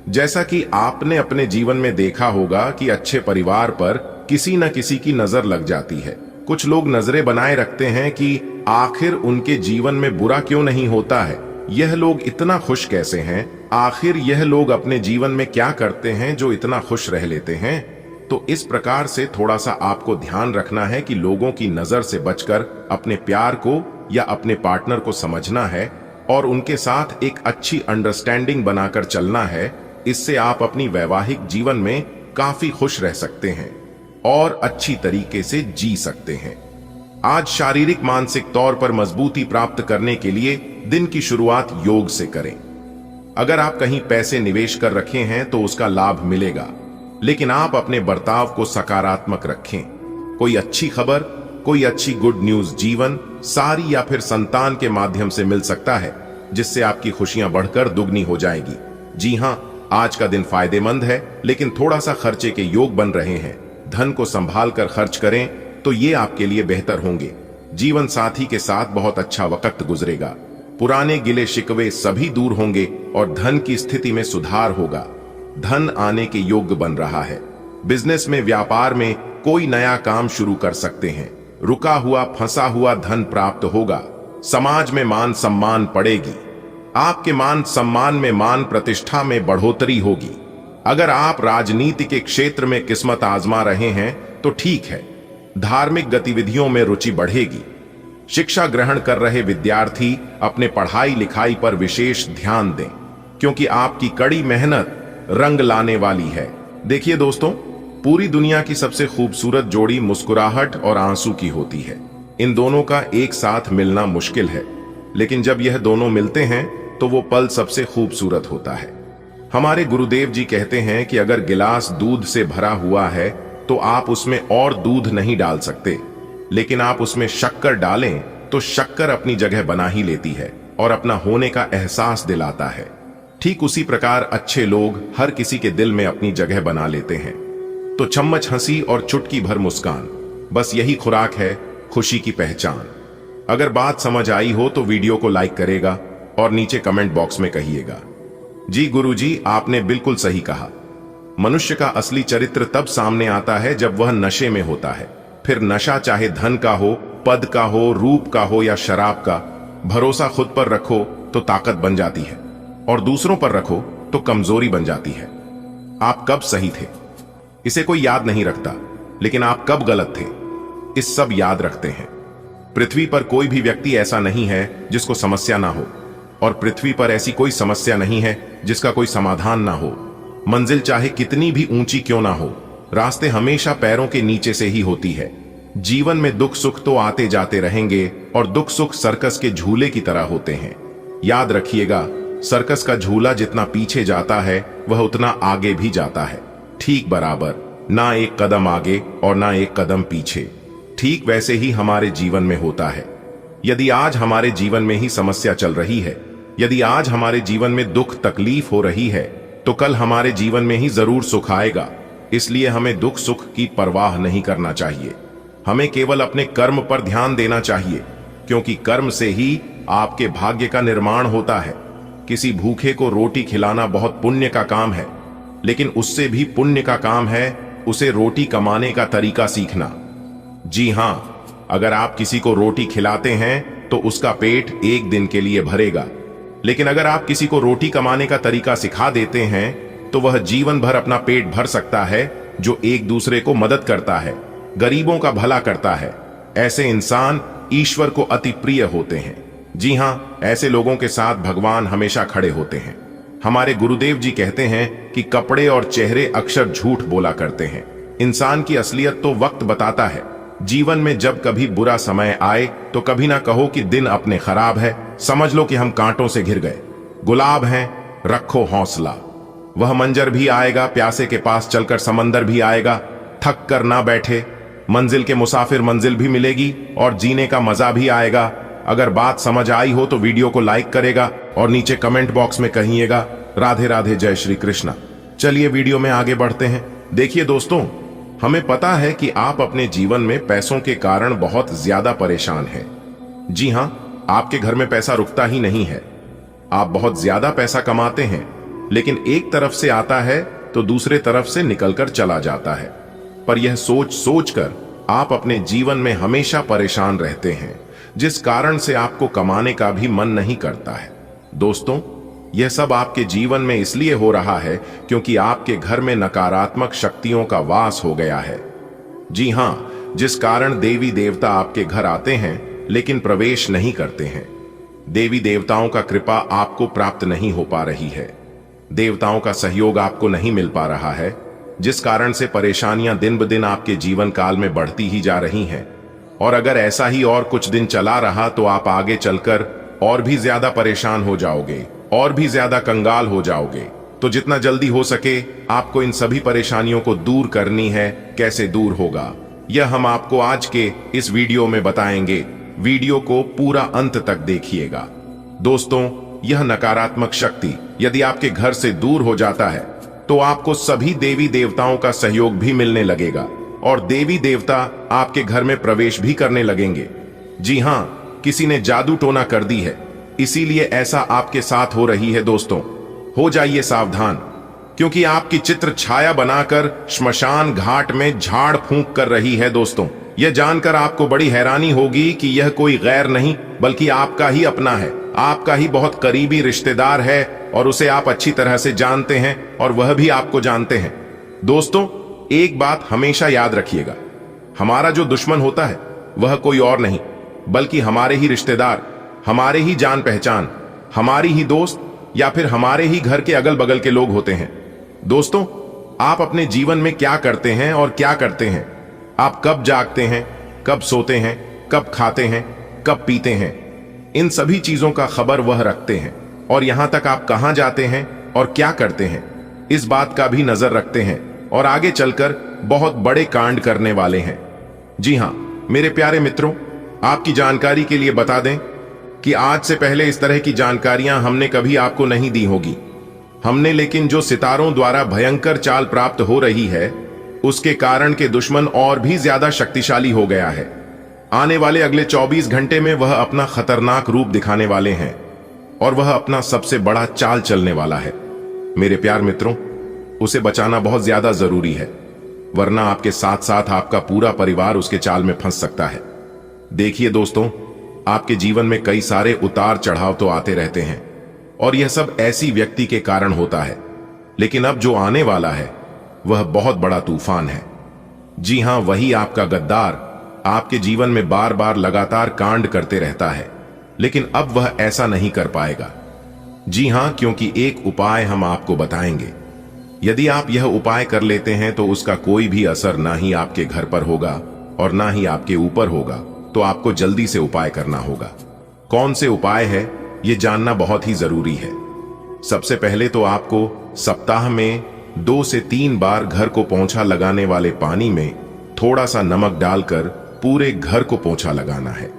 जैसा कि आपने अपने जीवन में देखा होगा कि अच्छे परिवार पर किसी न किसी की नजर लग जाती है। कुछ लोग नजरें बनाए रखते हैं कि आखिर उनके जीवन में बुरा क्यों नहीं होता है, यह लोग इतना खुश कैसे हैं, आखिर यह लोग अपने जीवन में क्या करते हैं जो इतना खुश रह लेते हैं। तो इस प्रकार से थोड़ा सा आपको ध्यान रखना है कि लोगों की नजर से बचकर अपने प्यार को या अपने पार्टनर को समझना है और उनके साथ एक अच्छी अंडरस्टैंडिंग बनाकर चलना है। इससे आप अपनी वैवाहिक जीवन में काफी खुश रह सकते हैं और अच्छी तरीके से जी सकते हैं। आज शारीरिक मानसिक तौर पर मजबूती प्राप्त करने के लिए दिन की शुरुआत योग से करें। अगर आप कहीं पैसे निवेश कर रखे हैं तो उसका लाभ मिलेगा, लेकिन आप अपने बर्ताव को सकारात्मक रखें। कोई अच्छी खबर, कोई अच्छी गुड न्यूज जीवन सारी या फिर संतान के माध्यम से मिल सकता है, जिससे आपकी खुशियां बढ़कर दुगनी हो जाएगी। जी हां, आज का दिन फायदेमंद है, लेकिन थोड़ा सा खर्चे के योग बन रहे हैं। धन को संभाल कर खर्च करें तो ये आपके लिए बेहतर होंगे। जीवन साथी के साथ बहुत अच्छा वक्त गुजरेगा। पुराने गिले शिकवे सभी दूर होंगे और धन की स्थिति में सुधार होगा। धन आने के योग्य बन रहा है। बिजनेस में, व्यापार में कोई नया काम शुरू कर सकते हैं। रुका हुआ फंसा हुआ धन प्राप्त होगा। समाज में मान सम्मान पड़ेगी। आपके मान सम्मान में, मान प्रतिष्ठा में बढ़ोतरी होगी। अगर आप राजनीति के क्षेत्र में किस्मत आजमा रहे हैं तो ठीक है, धार्मिक गतिविधियों में रुचि बढ़ेगी। शिक्षा ग्रहण कर रहे विद्यार्थी अपने पढ़ाई लिखाई पर विशेष ध्यान दें, क्योंकि आपकी कड़ी मेहनत रंग लाने वाली है। देखिए दोस्तों, पूरी दुनिया की सबसे खूबसूरत जोड़ी मुस्कुराहट और आंसू की होती है। इन दोनों का एक साथ मिलना मुश्किल है, लेकिन जब यह दोनों मिलते हैं तो वो पल सबसे खूबसूरत होता है। हमारे गुरुदेव जी कहते हैं कि अगर गिलास दूध से भरा हुआ है तो आप उसमें और दूध नहीं डाल सकते, लेकिन आप उसमें शक्कर डालें तो शक्कर अपनी जगह बना ही लेती है और अपना होने का एहसास दिलाता है। ठीक उसी प्रकार अच्छे लोग हर किसी के दिल में अपनी जगह बना लेते हैं। तो चम्मच हंसी और चुटकी भर मुस्कान, बस यही खुराक है खुशी की पहचान। अगर बात समझ आई हो तो वीडियो को लाइक करेगा और नीचे कमेंट बॉक्स में कहिएगा, जी गुरुजी आपने बिल्कुल सही कहा। मनुष्य का असली चरित्र तब सामने आता है जब वह नशे में होता है। फिर नशा चाहे धन का हो, पद का हो, रूप का हो या शराब का, भरोसा खुद पर रखो तो ताकत बन जाती है और दूसरों पर रखो तो कमजोरी बन जाती है। आप कब सही थे इसे कोई याद नहीं रखता, लेकिन आप कब गलत थे इस सब याद रखते हैं। पृथ्वी पर कोई भी व्यक्ति ऐसा नहीं है जिसको समस्या ना हो, और पृथ्वी पर ऐसी कोई समस्या नहीं है जिसका कोई समाधान ना हो। मंजिल चाहे कितनी भी ऊंची क्यों ना हो, रास्ते हमेशा पैरों के नीचे से ही होती है। जीवन में दुख सुख तो आते जाते रहेंगे और दुख सुख सर्कस के झूले की तरह होते हैं। याद रखिएगा, सर्कस का झूला जितना पीछे जाता है वह उतना आगे भी जाता है, ठीक बराबर, ना एक कदम आगे और ना एक कदम पीछे। ठीक वैसे ही हमारे जीवन में होता है। यदि आज हमारे जीवन में ही समस्या चल रही है, यदि आज हमारे जीवन में दुख तकलीफ हो रही है, तो कल हमारे जीवन में ही जरूर सुख आएगा। इसलिए हमें दुख सुख की परवाह नहीं करना चाहिए। हमें केवल अपने कर्म पर ध्यान देना चाहिए, क्योंकि कर्म से ही आपके भाग्य का निर्माण होता है। किसी भूखे को रोटी खिलाना बहुत पुण्य का काम है, लेकिन उससे भी पुण्य का काम है उसे रोटी कमाने का तरीका सीखना। जी हां, अगर आप किसी को रोटी खिलाते हैं तो उसका पेट एक दिन के लिए भरेगा, लेकिन अगर आप किसी को रोटी कमाने का तरीका सिखा देते हैं तो वह जीवन भर अपना पेट भर सकता है। जो एक दूसरे को मदद करता है, गरीबों का भला करता है, ऐसे इंसान ईश्वर को अति प्रिय होते हैं। जी हां, ऐसे लोगों के साथ भगवान हमेशा खड़े होते हैं। हमारे गुरुदेव जी कहते हैं कि कपड़े और चेहरे अक्सर झूठ बोला करते हैं। इंसान की असलियत तो वक्त बताता है। जीवन में जब कभी बुरा समय आए तो कभी ना कहो कि दिन अपने खराब है, समझ लो कि हम कांटों से घिर गए। गुलाब हैं, रखो हौसला, वह मंजर भी आएगा, प्यासे के पास चलकर समंदर भी आएगा। थक कर ना बैठे, मंजिल के मुसाफिर मंजिल भी मिलेगी और जीने का मजा भी आएगा। अगर बात समझ आई हो तो वीडियो को लाइक करेगा और नीचे कमेंट बॉक्स में कहिएगा, राधे राधे, जय श्री कृष्णा। चलिए वीडियो में आगे बढ़ते हैं। देखिए दोस्तों, हमें पता है कि आप अपने जीवन में पैसों के कारण बहुत ज्यादा परेशान हैं। जी हां, आपके घर में पैसा रुकता ही नहीं है। आप बहुत ज्यादा पैसा कमाते हैं, लेकिन एक तरफ से आता है तो दूसरे तरफ से निकलकर चला जाता है। पर यह सोच सोचकर आप अपने जीवन में हमेशा परेशान रहते हैं, जिस कारण से आपको कमाने का भी मन नहीं करता है। दोस्तों, यह सब आपके जीवन में इसलिए हो रहा है क्योंकि आपके घर में नकारात्मक शक्तियों का वास हो गया है। जी हां, जिस कारण देवी देवता आपके घर आते हैं लेकिन प्रवेश नहीं करते हैं। देवी देवताओं का कृपा आपको प्राप्त नहीं हो पा रही है। देवताओं का सहयोग आपको नहीं मिल पा रहा है, जिस कारण से परेशानियां दिन ब दिन आपके जीवन काल में बढ़ती ही जा रही हैं। और अगर ऐसा ही और कुछ दिन चला रहा तो आप आगे चलकर और भी ज्यादा परेशान हो जाओगे और भी ज्यादा कंगाल हो जाओगे। तो जितना जल्दी हो सके आपको इन सभी परेशानियों को दूर करनी है। कैसे दूर होगा, यह हम आपको आज के इस वीडियो में बताएंगे। वीडियो को पूरा अंत तक देखिएगा। दोस्तों, यह नकारात्मक शक्ति यदि आपके घर से दूर हो जाता है तो आपको सभी देवी देवताओं का सहयोग भी मिलने लगेगा और देवी देवता आपके घर में प्रवेश भी करने लगेंगे। जी हां, किसी ने जादू टोना कर दी है, इसीलिए ऐसा आपके साथ हो रही है। दोस्तों, हो जाइए सावधान, क्योंकि आपकी चित्र छाया बनाकर श्मशान घाट में झाड़ फूंक कर रही है। दोस्तों, यह जानकर आपको बड़ी हैरानी होगी कि यह कोई गैर नहीं बल्कि आपका ही अपना है, आपका ही बहुत करीबी रिश्तेदार है और उसे आप अच्छी तरह से जानते हैं और वह भी आपको जानते हैं। दोस्तों, एक बात हमेशा याद रखिएगा, हमारा जो दुश्मन होता है वह कोई और नहीं बल्कि हमारे ही रिश्तेदार, हमारे ही जान पहचान, हमारी ही दोस्त या फिर हमारे ही घर के अगल बगल के लोग होते हैं। दोस्तों, आप अपने जीवन में क्या करते हैं और क्या करते हैं? आप कब जागते हैं, कब सोते हैं, कब खाते हैं, कब पीते हैं, इन सभी चीजों का खबर वह रखते हैं। और यहां तक आप कहां जाते हैं और क्या करते हैं, इस बात का भी नजर रखते हैं और आगे चलकर बहुत बड़े कांड करने वाले हैं। जी हां मेरे प्यारे मित्रों, आपकी जानकारी के लिए बता दें, कि आज से पहले इस तरह की जानकारियां हमने कभी आपको नहीं दी होगी। हमने लेकिन जो सितारों द्वारा भयंकर चाल प्राप्त हो रही है, उसके कारण के दुश्मन और भी ज्यादा शक्तिशाली हो गया है। आने वाले अगले 24 घंटे में वह अपना खतरनाक रूप दिखाने वाले हैं और वह अपना सबसे बड़ा चाल चलने वाला है। मेरे प्यार मित्रों, उसे बचाना बहुत ज्यादा जरूरी है, वरना आपके साथ साथ आपका पूरा परिवार उसके चाल में फंस सकता है। देखिए दोस्तों, आपके जीवन में कई सारे उतार चढ़ाव तो आते रहते हैं और यह सब ऐसी व्यक्ति के कारण होता है, लेकिन अब जो आने वाला है वह बहुत बड़ा तूफान है। जी हां, वही आपका गद्दार आपके जीवन में बार बार लगातार कांड करते रहता है, लेकिन अब वह ऐसा नहीं कर पाएगा। जी हां, क्योंकि एक उपाय हम आपको बताएंगे। यदि आप यह उपाय कर लेते हैं तो उसका कोई भी असर ना ही आपके घर पर होगा और ना ही आपके ऊपर होगा। तो आपको जल्दी से उपाय करना होगा। कौन से उपाय है यह जानना बहुत ही जरूरी है। सबसे पहले तो आपको सप्ताह में 2 से 3 बार घर को पोंछा लगाने वाले पानी में थोड़ा सा नमक डालकर पूरे घर को पोंछा लगाना है।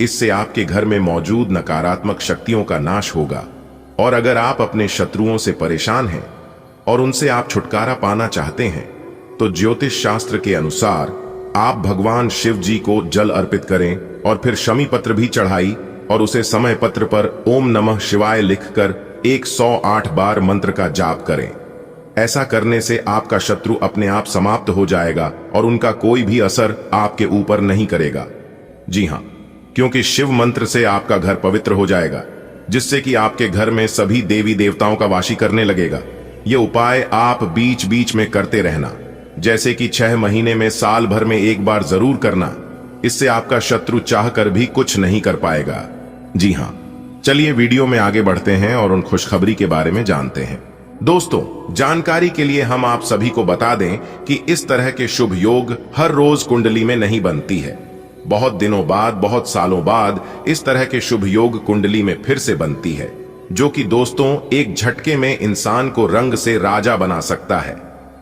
इससे आपके घर में मौजूद नकारात्मक शक्तियों का नाश होगा। और अगर आप अपने शत्रुओं से परेशान हैं और उनसे आप छुटकारा पाना चाहते हैं, तो ज्योतिष शास्त्र के अनुसार आप भगवान शिव जी को जल अर्पित करें और फिर शमी पत्र भी चढ़ाई और उसे समय पत्र पर ओम नमः शिवाय लिखकर 108 बार मंत्र का जाप करें। ऐसा करने से आपका शत्रु अपने आप समाप्त हो जाएगा और उनका कोई भी असर आपके ऊपर नहीं करेगा। जी हां, क्योंकि शिव मंत्र से आपका घर पवित्र हो जाएगा, जिससे कि आपके घर में सभी देवी देवताओं का वासी करने लगेगा। ये उपाय आप बीच बीच में करते रहना, जैसे कि 6 महीने में, साल भर में एक बार जरूर करना। इससे आपका शत्रु चाहकर भी कुछ नहीं कर पाएगा। जी हां, चलिए वीडियो में आगे बढ़ते हैं और उन खुशखबरी के बारे में जानते हैं। दोस्तों, जानकारी के लिए हम आप सभी को बता दें कि इस तरह के शुभ योग हर रोज कुंडली में नहीं बनती है। बहुत दिनों बाद, बहुत सालों बाद इस तरह के शुभ योग कुंडली में फिर से बनती है, जो कि दोस्तों एक झटके में इंसान को रंग से राजा बना सकता है।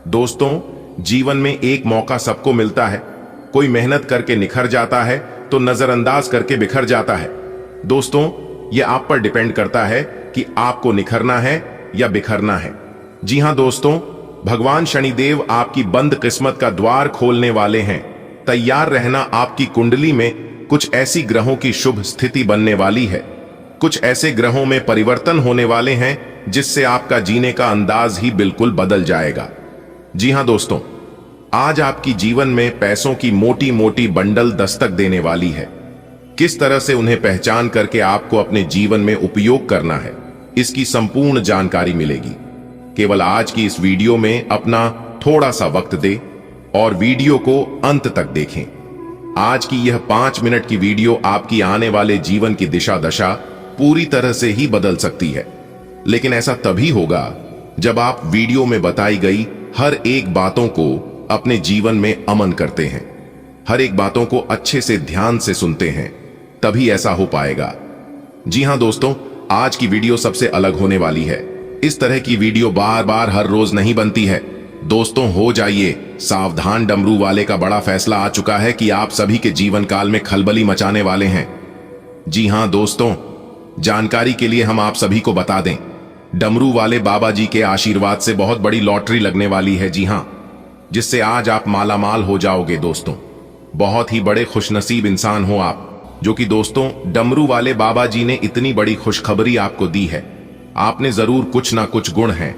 दोस्तों, जीवन में एक मौका सबको मिलता है। कोई मेहनत करके निखर जाता है तो नजरअंदाज करके बिखर जाता है। दोस्तों, यह आप पर डिपेंड करता है कि आपको निखरना है या बिखरना है। जी हां दोस्तों, भगवान शनिदेव आपकी बंद किस्मत का द्वार खोलने वाले हैं। तैयार रहना, आपकी कुंडली में कुछ ऐसी ग्रहों की शुभ स्थिति बनने वाली है। कुछ ऐसे ग्रहों में परिवर्तन होने वाले हैं जिससे आपका जीने का अंदाज ही बिल्कुल बदल जाएगा। जी हां दोस्तों, आज आपकी जीवन में पैसों की मोटी मोटी बंडल दस्तक देने वाली है। किस तरह से उन्हें पहचान करके आपको अपने जीवन में उपयोग करना है, इसकी संपूर्ण जानकारी मिलेगी। केवल आज की इस वीडियो में अपना थोड़ा सा वक्त दे और वीडियो को अंत तक देखें। आज की यह 5 मिनट की वीडियो आपकी आने वाले जीवन की दिशा दशा पूरी तरह से ही बदल सकती है। लेकिन ऐसा तभी होगा जब आप वीडियो में बताई गई हर एक बातों को अपने जीवन में अमन करते हैं, हर एक बातों को अच्छे से ध्यान से सुनते हैं, तभी ऐसा हो पाएगा। जी हां दोस्तों, आज की वीडियो सबसे अलग होने वाली है। इस तरह की वीडियो बार बार हर रोज नहीं बनती है। दोस्तों, हो जाइए सावधान, डमरू वाले का बड़ा फैसला आ चुका है कि आप सभी के जीवन काल में खलबली मचाने वाले हैं। जी हां दोस्तों, जानकारी के लिए हम आप सभी को बता दें, डमरू वाले बाबा जी के आशीर्वाद से बहुत बड़ी लॉटरी लगने वाली है। जी हां, जिससे आज आप मालामाल हो जाओगे। दोस्तों, बहुत ही बड़े खुशनसीब इंसान हो आप, जो कि दोस्तों डमरू वाले बाबा जी ने इतनी बड़ी खुशखबरी आपको दी है। आपने जरूर कुछ ना कुछ गुण हैं,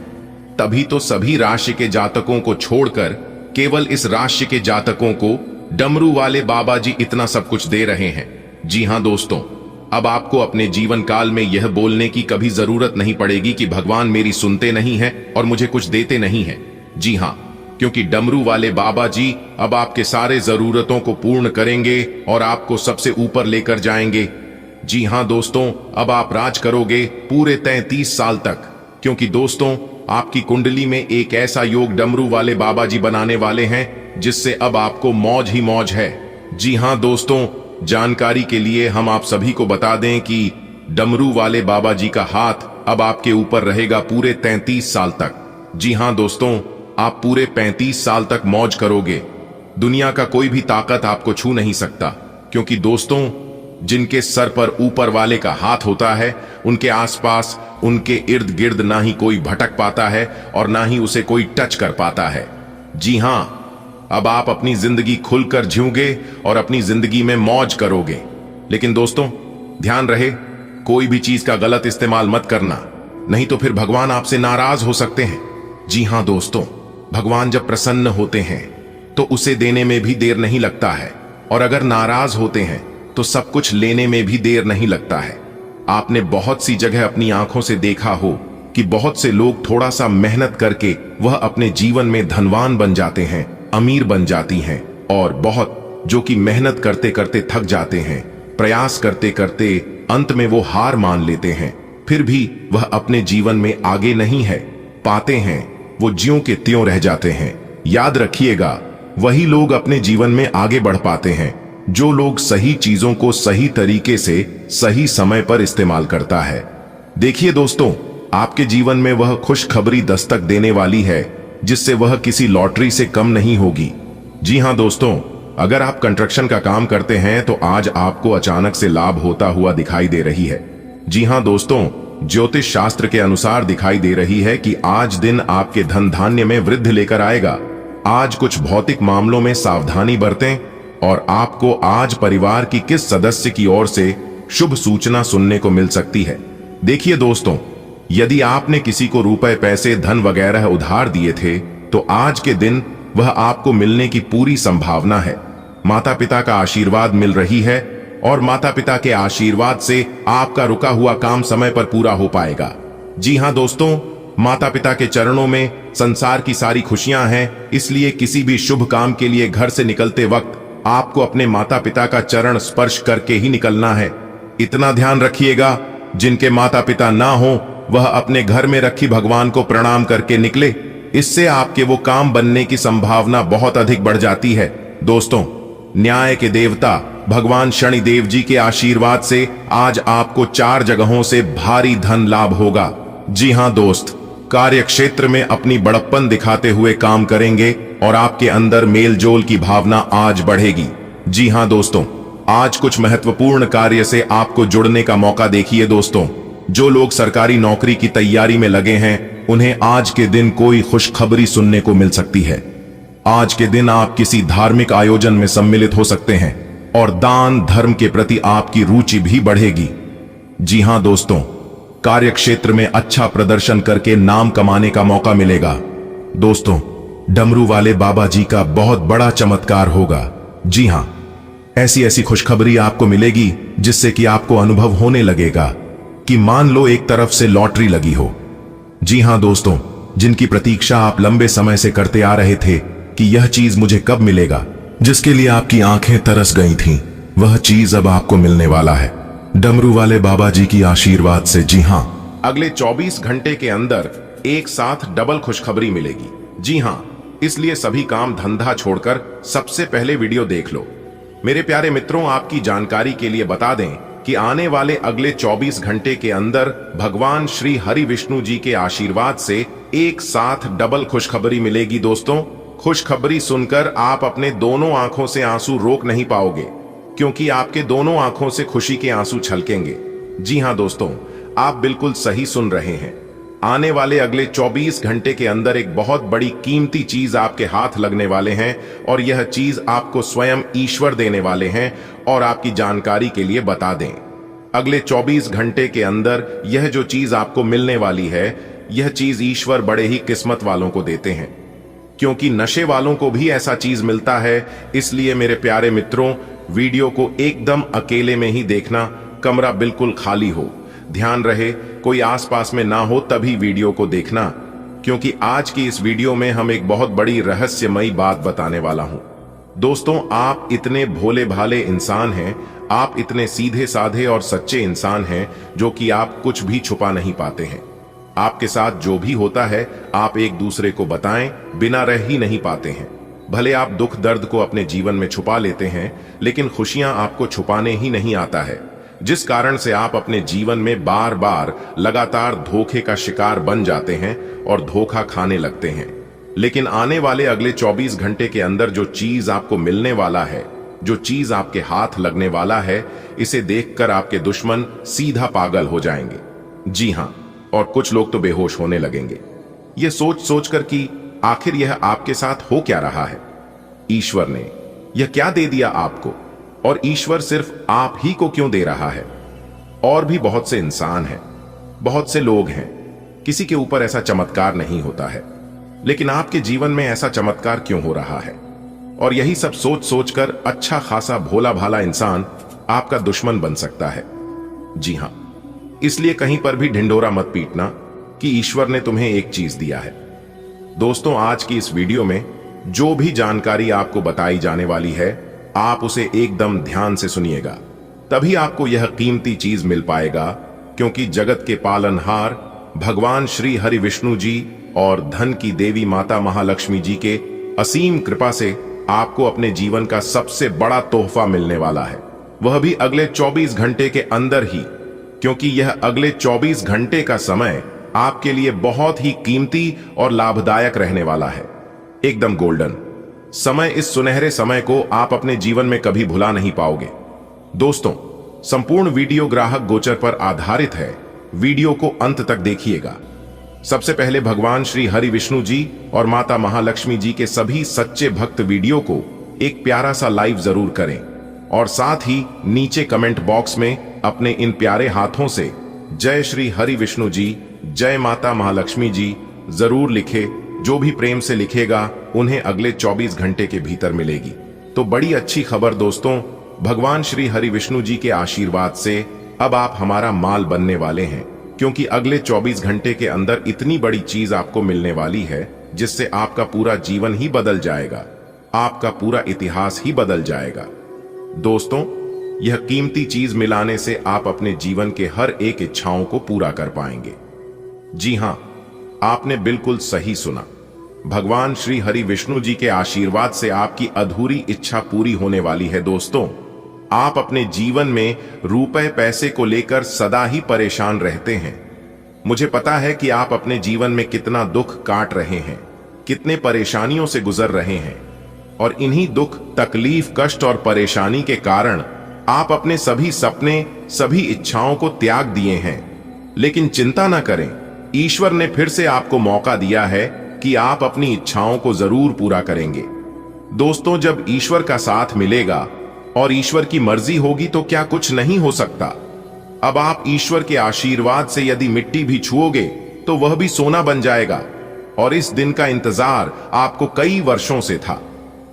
तभी तो सभी राशि के जातकों को छोड़कर केवल इस राशि के जातकों को डमरू वाले बाबा जी इतना सब कुछ दे रहे हैं। जी हां दोस्तों, अब आपको अपने जीवन काल में यह बोलने की कभी जरूरत नहीं पड़ेगी कि भगवान मेरी सुनते नहीं है और मुझे कुछ देते नहीं है। जी हां, क्योंकि डमरू वाले बाबा जी अब आपके सारे जरूरतों को पूर्ण करेंगे और आपको सबसे ऊपर लेकर जाएंगे। जी हां दोस्तों, अब आप राज करोगे पूरे 33 साल तक, क्योंकि दोस्तों आपकी कुंडली में एक ऐसा योग डमरू वाले बाबा जी बनाने वाले हैं जिससे अब आपको मौज ही मौज है। जी हां दोस्तों, जानकारी के लिए हम आप सभी को बता दें कि डमरू वाले बाबा जी का हाथ अब आपके ऊपर रहेगा पूरे 33 साल तक। जी हां दोस्तों, आप पूरे 35 साल तक मौज करोगे। दुनिया का कोई भी ताकत आपको छू नहीं सकता, क्योंकि दोस्तों जिनके सर पर ऊपर वाले का हाथ होता है, उनके आसपास, उनके इर्द गिर्द ना ही कोई भटक पाता है और ना ही उसे कोई टच कर पाता है। जी हां, अब आप अपनी जिंदगी खुलकर जियोगे और अपनी जिंदगी में मौज करोगे। लेकिन दोस्तों, ध्यान रहे, कोई भी चीज का गलत इस्तेमाल मत करना, नहीं तो फिर भगवान आपसे नाराज हो सकते हैं। जी हां दोस्तों, भगवान जब प्रसन्न होते हैं तो उसे देने में भी देर नहीं लगता है, और अगर नाराज होते हैं तो सब कुछ लेने में भी देर नहीं लगता है। आपने बहुत सी जगह अपनी आंखों से देखा हो कि बहुत से लोग थोड़ा सा मेहनत करके वह अपने जीवन में धनवान बन जाते हैं, अमीर बन जाती हैं, और बहुत जो कि मेहनत करते करते थक जाते हैं, प्रयास करते करते अंत में वो हार मान लेते हैं, फिर भी वह अपने जीवन में आगे नहीं है पाते हैं, वो ज्यों के त्यों रह जाते हैं। याद रखिएगा, वही लोग अपने जीवन में आगे बढ़ पाते हैं जो लोग सही चीजों को सही तरीके से सही समय पर इस्तेमाल करता है। देखिए दोस्तों, आपके जीवन में वह खुशखबरी दस्तक देने वाली है जिससे वह किसी लॉटरी से कम नहीं होगी। जी हां दोस्तों, अगर आप कंस्ट्रक्शन का काम करते हैं तो आज आपको अचानक से लाभ होता हुआ दिखाई दे रही है। जी हां दोस्तों, ज्योतिष शास्त्र के अनुसार दिखाई दे रही है कि आज दिन आपके धन धान्य में वृद्धि लेकर आएगा। आज कुछ भौतिक मामलों में सावधानी बरतें, और आपको आज परिवार की किस सदस्य की ओर से शुभ सूचना सुनने को मिल सकती है। देखिए दोस्तों, यदि आपने किसी को रुपए, पैसे, धन वगैरह उधार दिए थे तो आज के दिन वह आपको मिलने की पूरी संभावना है। माता पिता का आशीर्वाद मिल रही है, और माता पिता के आशीर्वाद से आपका रुका हुआ काम समय पर पूरा हो पाएगा। जी हां दोस्तों, माता पिता के चरणों में संसार की सारी खुशियां हैं, इसलिए किसी भी शुभ काम के लिए घर से निकलते वक्त आपको अपने माता पिता का चरण स्पर्श करके ही निकलना है। इतना ध्यान रखिएगा, जिनके माता पिता ना हो वह अपने घर में रखी भगवान को प्रणाम करके निकले, इससे आपके वो काम बनने की संभावना बहुत अधिक बढ़ जाती है। दोस्तों, न्याय के देवता भगवान शनिदेव जी के आशीर्वाद से आज आपको 4 जगहों से भारी धन लाभ होगा। जी हां दोस्त, कार्य क्षेत्र में अपनी बड़प्पन दिखाते हुए काम करेंगे और आपके अंदर मेलजोल की भावना आज बढ़ेगी। जी हां दोस्तों, आज कुछ महत्वपूर्ण कार्य से आपको जुड़ने का मौका देखिए। दोस्तों, जो लोग सरकारी नौकरी की तैयारी में लगे हैं उन्हें आज के दिन कोई खुशखबरी सुनने को मिल सकती है। आज के दिन आप किसी धार्मिक आयोजन में सम्मिलित हो सकते हैं और दान धर्म के प्रति आपकी रुचि भी बढ़ेगी। जी हां दोस्तों, कार्य क्षेत्र में अच्छा प्रदर्शन करके नाम कमाने का मौका मिलेगा। दोस्तों, डमरू वाले बाबा जी का बहुत बड़ा चमत्कार होगा। जी हां, ऐसी ऐसी खुशखबरी आपको मिलेगी जिससे कि आपको अनुभव होने लगेगा कि मान लो एक तरफ से लॉटरी लगी हो। जी हां दोस्तों, जिनकी प्रतीक्षा आप लंबे समय से करते आ रहे थे कि यह चीज मुझे कब मिलेगा, जिसके लिए आपकी आंखें तरस गई थीं, वह चीज अब आपको मिलने वाला है डमरू वाले बाबा जी की आशीर्वाद से। जी हां, अगले 24 घंटे के अंदर एक साथ डबल खुशखबरी मिलेगी। जी हां, इसलिए सभी काम धंधा छोड़कर सबसे पहले वीडियो देख लो। मेरे प्यारे मित्रों, आपकी जानकारी के लिए बता दें कि आने वाले अगले 24 घंटे के अंदर भगवान श्री हरि विष्णु जी के आशीर्वाद से एक साथ डबल खुशखबरी मिलेगी। दोस्तों, खुशखबरी सुनकर आप अपने दोनों आंखों से आंसू रोक नहीं पाओगे, क्योंकि आपके दोनों आंखों से खुशी के आंसू छलकेंगे। जी हां दोस्तों, आप बिल्कुल सही सुन रहे हैं। आने वाले अगले 24 घंटे के अंदर एक बहुत बड़ी कीमती चीज आपके हाथ लगने वाले हैं, और यह चीज आपको स्वयं ईश्वर देने वाले हैं। और आपकी जानकारी के लिए बता दें, अगले 24 घंटे के अंदर यह जो चीज आपको मिलने वाली है, यह चीज ईश्वर बड़े ही किस्मत वालों को देते हैं, क्योंकि नशे वालों को भी ऐसा चीज मिलता है। इसलिए मेरे प्यारे मित्रों, वीडियो को एकदम अकेले में ही देखना, कमरा बिल्कुल खाली हो, ध्यान रहे कोई आसपास में ना हो तभी वीडियो को देखना, क्योंकि आज की इस वीडियो में हम एक बहुत बड़ी रहस्यमयी बात बताने वाला हूं। दोस्तों, आप इतने भोले भाले इंसान हैं, आप इतने सीधे साधे और सच्चे इंसान हैं जो कि आप कुछ भी छुपा नहीं पाते हैं। आपके साथ जो भी होता है आप एक दूसरे को बताएं बिना रह ही नहीं पाते हैं। भले आप दुख दर्द को अपने जीवन में छुपा लेते हैं, लेकिन खुशियां आपको छुपाने ही नहीं आता है, जिस कारण से आप अपने जीवन में बार बार लगातार धोखे का शिकार बन जाते हैं और धोखा खाने लगते हैं। लेकिन आने वाले अगले 24 घंटे के अंदर जो चीज आपको मिलने वाला है, जो चीज आपके हाथ लगने वाला है, इसे देखकर आपके दुश्मन सीधा पागल हो जाएंगे। जी हां, और कुछ लोग तो बेहोश होने लगेंगे, ये सोच सोचकर कि आखिर यह आपके साथ हो क्या रहा है। ईश्वर ने यह क्या दे दिया आपको, और ईश्वर सिर्फ आप ही को क्यों दे रहा है? और भी बहुत से इंसान हैं, बहुत से लोग हैं, किसी के ऊपर ऐसा चमत्कार नहीं होता है, लेकिन आपके जीवन में ऐसा चमत्कार क्यों हो रहा है? और यही सब सोच सोचकर अच्छा खासा भोला भाला इंसान आपका दुश्मन बन सकता है। जी हां, इसलिए कहीं पर भी ढिंढोरा मत पीटना कि ईश्वर ने तुम्हें एक चीज दिया है। दोस्तों, आज की इस वीडियो में जो भी जानकारी आपको बताई जाने वाली है, आप उसे एकदम ध्यान से सुनिएगा, तभी आपको यह कीमती चीज मिल पाएगा। क्योंकि जगत के पालनहार भगवान श्री हरि विष्णु जी और धन की देवी माता महालक्ष्मी जी के असीम कृपा से आपको अपने जीवन का सबसे बड़ा तोहफा मिलने वाला है, वह भी अगले 24 घंटे के अंदर ही। क्योंकि यह अगले 24 घंटे का समय आपके लिए बहुत ही कीमती और लाभदायक रहने वाला है, एकदम गोल्डन समय। इस सुनहरे समय को आप अपने जीवन में कभी भुला नहीं पाओगे। दोस्तों, संपूर्ण वीडियो ग्राहक गोचर पर आधारित है, वीडियो को अंत तक देखिएगा। सबसे पहले भगवान श्री हरि विष्णु जी और माता महालक्ष्मी जी के सभी सच्चे भक्त वीडियो को एक प्यारा सा लाइव जरूर करें, और साथ ही नीचे कमेंट बॉक्स में अपने इन प्यारे हाथों से जय श्री हरि विष्णु जी, जय माता महालक्ष्मी जी जरूर लिखे। जो भी प्रेम से लिखेगा उन्हें अगले 24 घंटे के भीतर मिलेगी। तो बड़ी अच्छी खबर दोस्तों, भगवान श्री हरि विष्णु जी के आशीर्वाद से अब आप हमारा माल बनने वाले हैं। क्योंकि अगले 24 घंटे के अंदर इतनी बड़ी चीज आपको मिलने वाली है, जिससे आपका पूरा जीवन ही बदल जाएगा, आपका पूरा इतिहास ही बदल जाएगा। दोस्तों, यह कीमती चीज मिलाने से आप अपने जीवन के हर एक इच्छाओं को पूरा कर पाएंगे। जी हां, आपने बिल्कुल सही सुना, भगवान श्री हरि विष्णु जी के आशीर्वाद से आपकी अधूरी इच्छा पूरी होने वाली है। दोस्तों, आप अपने जीवन में रुपए पैसे को लेकर सदा ही परेशान रहते हैं। मुझे पता है कि आप अपने जीवन में कितना दुख काट रहे हैं, कितने परेशानियों से गुजर रहे हैं, और इन्हीं दुख, तकलीफ, कष्ट और परेशानी के कारण आप अपने सभी सपने, सभी इच्छाओं को त्याग दिए हैं। लेकिन चिंता न करें, ईश्वर ने फिर से आपको मौका दिया है कि आप अपनी इच्छाओं को जरूर पूरा करेंगे। दोस्तों, जब ईश्वर का साथ मिलेगा और ईश्वर की मर्जी होगी तो क्या कुछ नहीं हो सकता। अब आप ईश्वर के आशीर्वाद से यदि मिट्टी भी छुओगे तो वह भी सोना बन जाएगा। और इस दिन का इंतजार आपको कई वर्षों से था।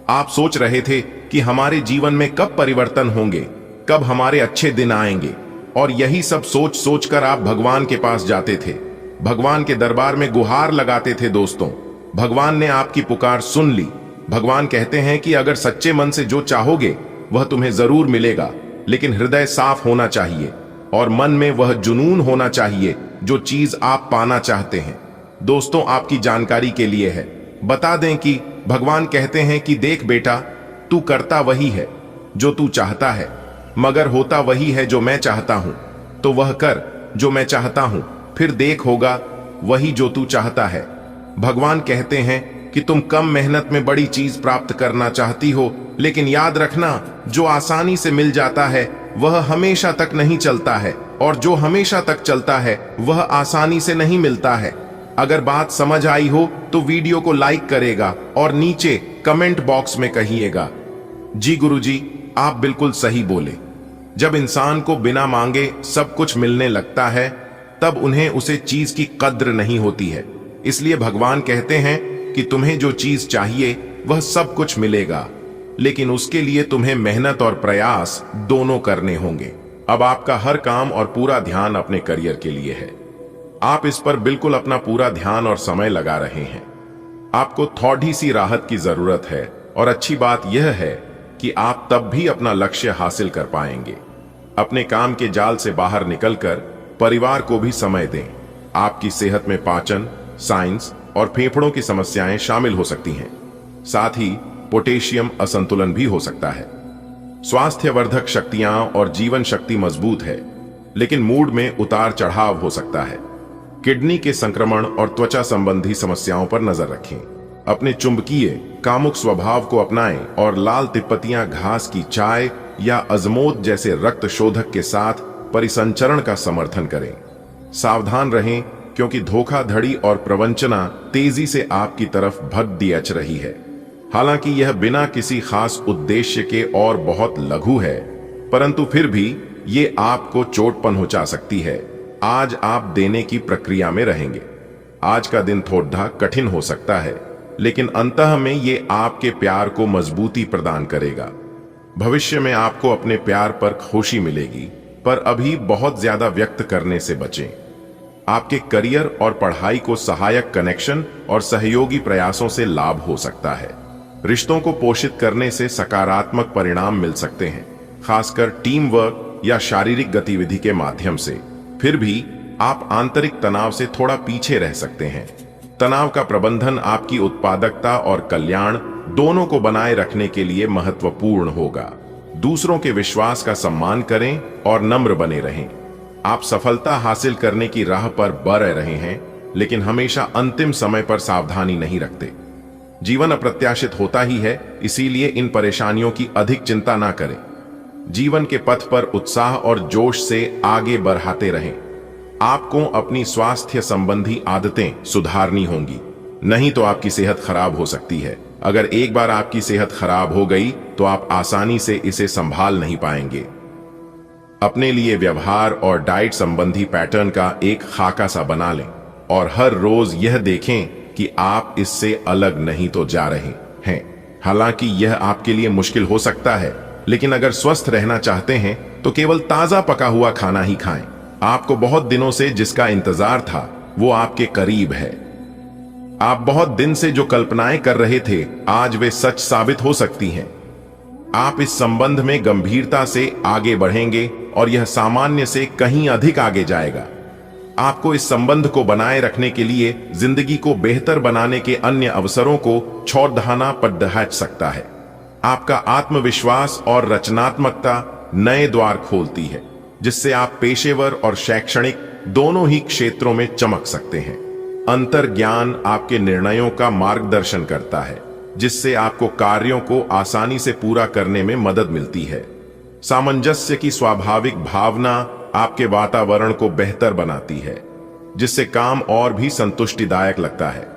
आप सोच रहे थे कि हमारे जीवन में कब परिवर्तन होंगे, कब हमारे अच्छे दिन आएंगे, और यही सब सोच सोचकर आप भगवान के पास जाते थे, भगवान के दरबार में गुहार लगाते थे। दोस्तों, भगवान ने आपकी पुकार सुन ली। भगवान कहते हैं कि अगर सच्चे मन से जो चाहोगे वह तुम्हें जरूर मिलेगा, लेकिन हृदय साफ होना चाहिए और मन में वह जुनून होना चाहिए जो चीज आप पाना चाहते हैं। दोस्तों, आपकी जानकारी के लिए है, बता दें कि भगवान कहते हैं कि देख बेटा, तू करता वही है जो तू चाहता है, मगर होता वही है जो मैं चाहता हूं। तो वह कर जो मैं चाहता हूं, फिर देख होगा वही जो तू चाहता है। भगवान कहते हैं कि तुम कम मेहनत में बड़ी चीज प्राप्त करना चाहती हो, लेकिन याद रखना, जो आसानी से मिल जाता है वह हमेशा तक नहीं चलता है, और जो हमेशा तक चलता है वह आसानी से नहीं मिलता है। अगर बात समझ आई हो तो वीडियो को लाइक करेगा और नीचे कमेंट बॉक्स में कहिएगा। जी गुरुजी, आप बिल्कुल सही बोले। जब इंसान को बिना मांगे सब कुछ मिलने लगता है, तब उन्हें उसे चीज की कद्र नहीं होती है। इसलिए भगवान कहते हैं कि तुम्हें जो चीज चाहिए वह सब कुछ मिलेगा, लेकिन उसके लिए तुम्हें मेहनत और प्रयास दोनों करने होंगे। अब आपका हर काम और पूरा ध्यान अपने करियर के लिए है। आप इस पर बिल्कुल अपना पूरा ध्यान और समय लगा रहे हैं। आपको थोड़ी सी राहत की जरूरत है, और अच्छी बात यह है कि आप तब भी अपना लक्ष्य हासिल कर पाएंगे। अपने काम के जाल से बाहर निकलकर परिवार को भी समय दें। आपकी सेहत में पाचन, साइंस और फेफड़ों की समस्याएं शामिल हो सकती हैं। साथ ही पोटेशियम असंतुलन भी हो सकता है। स्वास्थ्यवर्धक शक्तियां और जीवन शक्ति मजबूत है, लेकिन मूड में उतार चढ़ाव हो सकता है। किडनी के संक्रमण और त्वचा संबंधी समस्याओं पर नजर रखें। अपने चुंबकीय कामुक स्वभाव को अपनाएं और लाल तिब्बतियां घास की चाय या अजमोद जैसे रक्त शोधक के साथ परिसंचरण का समर्थन करें। सावधान रहें, क्योंकि धोखाधड़ी और प्रवंचना तेजी से आपकी तरफ भग दियच रही है। हालांकि यह बिना किसी खास उद्देश्य के और बहुत लघु है, परंतु फिर भी ये आपको चोट पहुंचा सकती है। आज आप देने की प्रक्रिया में रहेंगे। आज का दिन थोड़ा कठिन हो सकता है, लेकिन अंतः में ये आपके प्यार को मजबूती प्रदान करेगा। भविष्य में आपको अपने प्यार पर खुशी मिलेगी, पर अभी बहुत ज्यादा व्यक्त करने से बचें। आपके करियर और पढ़ाई को सहायक कनेक्शन और सहयोगी प्रयासों से लाभ हो सकता है। रिश्तों को पोषित करने से सकारात्मक परिणाम मिल सकते हैं, खासकर टीम वर्क या शारीरिक गतिविधि के माध्यम से। फिर भी आप आंतरिक तनाव से थोड़ा पीछे रह सकते हैं। तनाव का प्रबंधन आपकी उत्पादकता और कल्याण दोनों को बनाए रखने के लिए महत्वपूर्ण होगा। दूसरों के विश्वास का सम्मान करें और नम्र बने रहें। आप सफलता हासिल करने की राह पर बढ़ रहे हैं, लेकिन हमेशा अंतिम समय पर सावधानी नहीं रखते। जीवन अप्रत्याशित होता ही है, इसीलिए इन परेशानियों की अधिक चिंता ना करें। जीवन के पथ पर उत्साह और जोश से आगे बढ़ाते रहें। आपको अपनी स्वास्थ्य संबंधी आदतें सुधारनी होंगी, नहीं तो आपकी सेहत खराब हो सकती है। अगर एक बार आपकी सेहत खराब हो गई तो आप आसानी से इसे संभाल नहीं पाएंगे। अपने लिए व्यवहार और डाइट संबंधी पैटर्न का एक खाका सा बना लें और हर रोज यह देखें कि आप इससे अलग नहीं तो जा रहे हैं। हालांकि यह आपके लिए मुश्किल हो सकता है, लेकिन अगर स्वस्थ रहना चाहते हैं तो केवल ताजा पका हुआ खाना ही खाएं। आपको बहुत दिनों से जिसका इंतजार था वो आपके करीब है। आप बहुत दिन से जो कल्पनाएं कर रहे थे, आज वे सच साबित हो सकती हैं। आप इस संबंध में गंभीरता से आगे बढ़ेंगे और यह सामान्य से कहीं अधिक आगे जाएगा। आपको इस संबंध को बनाए रखने के लिए जिंदगी को बेहतर बनाने के अन्य अवसरों को छोड़ना पड़ सकता है। आपका आत्मविश्वास और रचनात्मकता नए द्वार खोलती है, जिससे आप पेशेवर और शैक्षणिक दोनों ही क्षेत्रों में चमक सकते हैं। अंतर्ज्ञान आपके निर्णयों का मार्गदर्शन करता है, जिससे आपको कार्यों को आसानी से पूरा करने में मदद मिलती है। सामंजस्य की स्वाभाविक भावना आपके वातावरण को बेहतर बनाती है, जिससे काम और भी संतुष्टिदायक लगता है।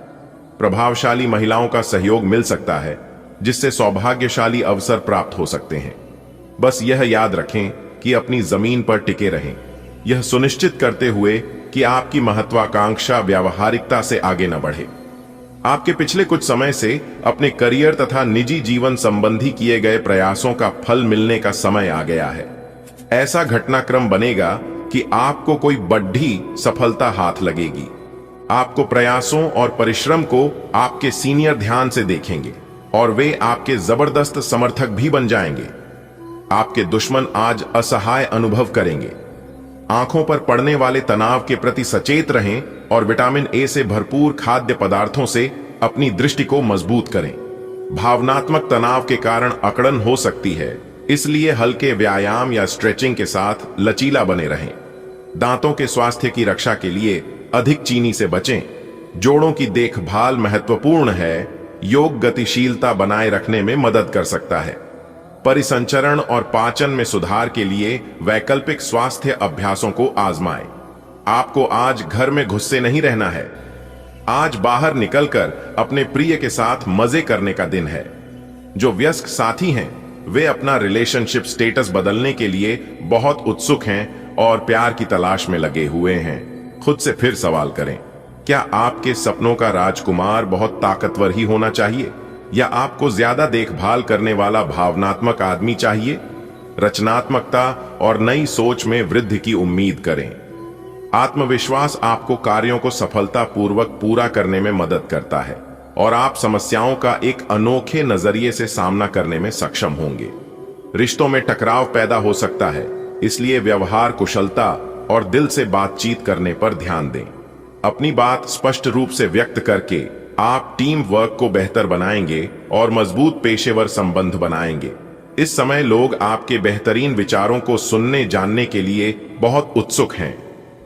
प्रभावशाली महिलाओं का सहयोग मिल सकता है, जिससे सौभाग्यशाली अवसर प्राप्त हो सकते हैं। बस यह याद रखें कि अपनी जमीन पर टिके रहें, यह सुनिश्चित करते हुए कि आपकी महत्वाकांक्षा व्यावहारिकता से आगे न बढ़े। आपके पिछले कुछ समय से अपने करियर तथा निजी जीवन संबंधी किए गए प्रयासों का फल मिलने का समय आ गया है। ऐसा घटनाक्रम बनेगा कि आपको कोई बड़ी सफलता हाथ लगेगी। आपको प्रयासों और परिश्रम को आपके सीनियर ध्यान से देखेंगे और वे आपके जबरदस्त समर्थक भी बन जाएंगे। आपके दुश्मन आज असहाय अनुभव करेंगे। आंखों पर पड़ने वाले तनाव के प्रति सचेत रहें और विटामिन ए से भरपूर खाद्य पदार्थों से अपनी दृष्टि को मजबूत करें। भावनात्मक तनाव के कारण अकड़न हो सकती है, इसलिए हल्के व्यायाम या स्ट्रेचिंग के साथ लचीला बने रहें। दांतों के स्वास्थ्य की रक्षा के लिए अधिक चीनी से बचें। जोड़ों की देखभाल महत्वपूर्ण है, योग गतिशीलता बनाए रखने में मदद कर सकता है। परिसंचरण और पाचन में सुधार के लिए वैकल्पिक स्वास्थ्य अभ्यासों को आजमाएं। आपको आज घर में घुसे नहीं रहना है। आज बाहर निकलकर अपने प्रिय के साथ मजे करने का दिन है। जो वयस्क साथी हैं, वे अपना रिलेशनशिप स्टेटस बदलने के लिए बहुत उत्सुक हैं और प्यार की तलाश में लगे हुए हैं। खुद से फिर सवाल करें, क्या आपके सपनों का राजकुमार बहुत ताकतवर ही होना चाहिए, या आपको ज्यादा देखभाल करने वाला भावनात्मक आदमी चाहिए? रचनात्मकता और नई सोच में वृद्धि की उम्मीद करें। आत्मविश्वास आपको कार्यों को सफलतापूर्वक पूरा करने में मदद करता है और आप समस्याओं का एक अनोखे नजरिए से सामना करने में सक्षम होंगे। रिश्तों में टकराव पैदा हो सकता है, इसलिए व्यवहार कुशलता और दिल से बातचीत करने पर ध्यान दें। अपनी बात स्पष्ट रूप से व्यक्त करके आप टीम वर्क को बेहतर बनाएंगे और मजबूत पेशेवर संबंध बनाएंगे। इस समय लोग आपके बेहतरीन विचारों को सुनने जानने के लिए बहुत उत्सुक हैं।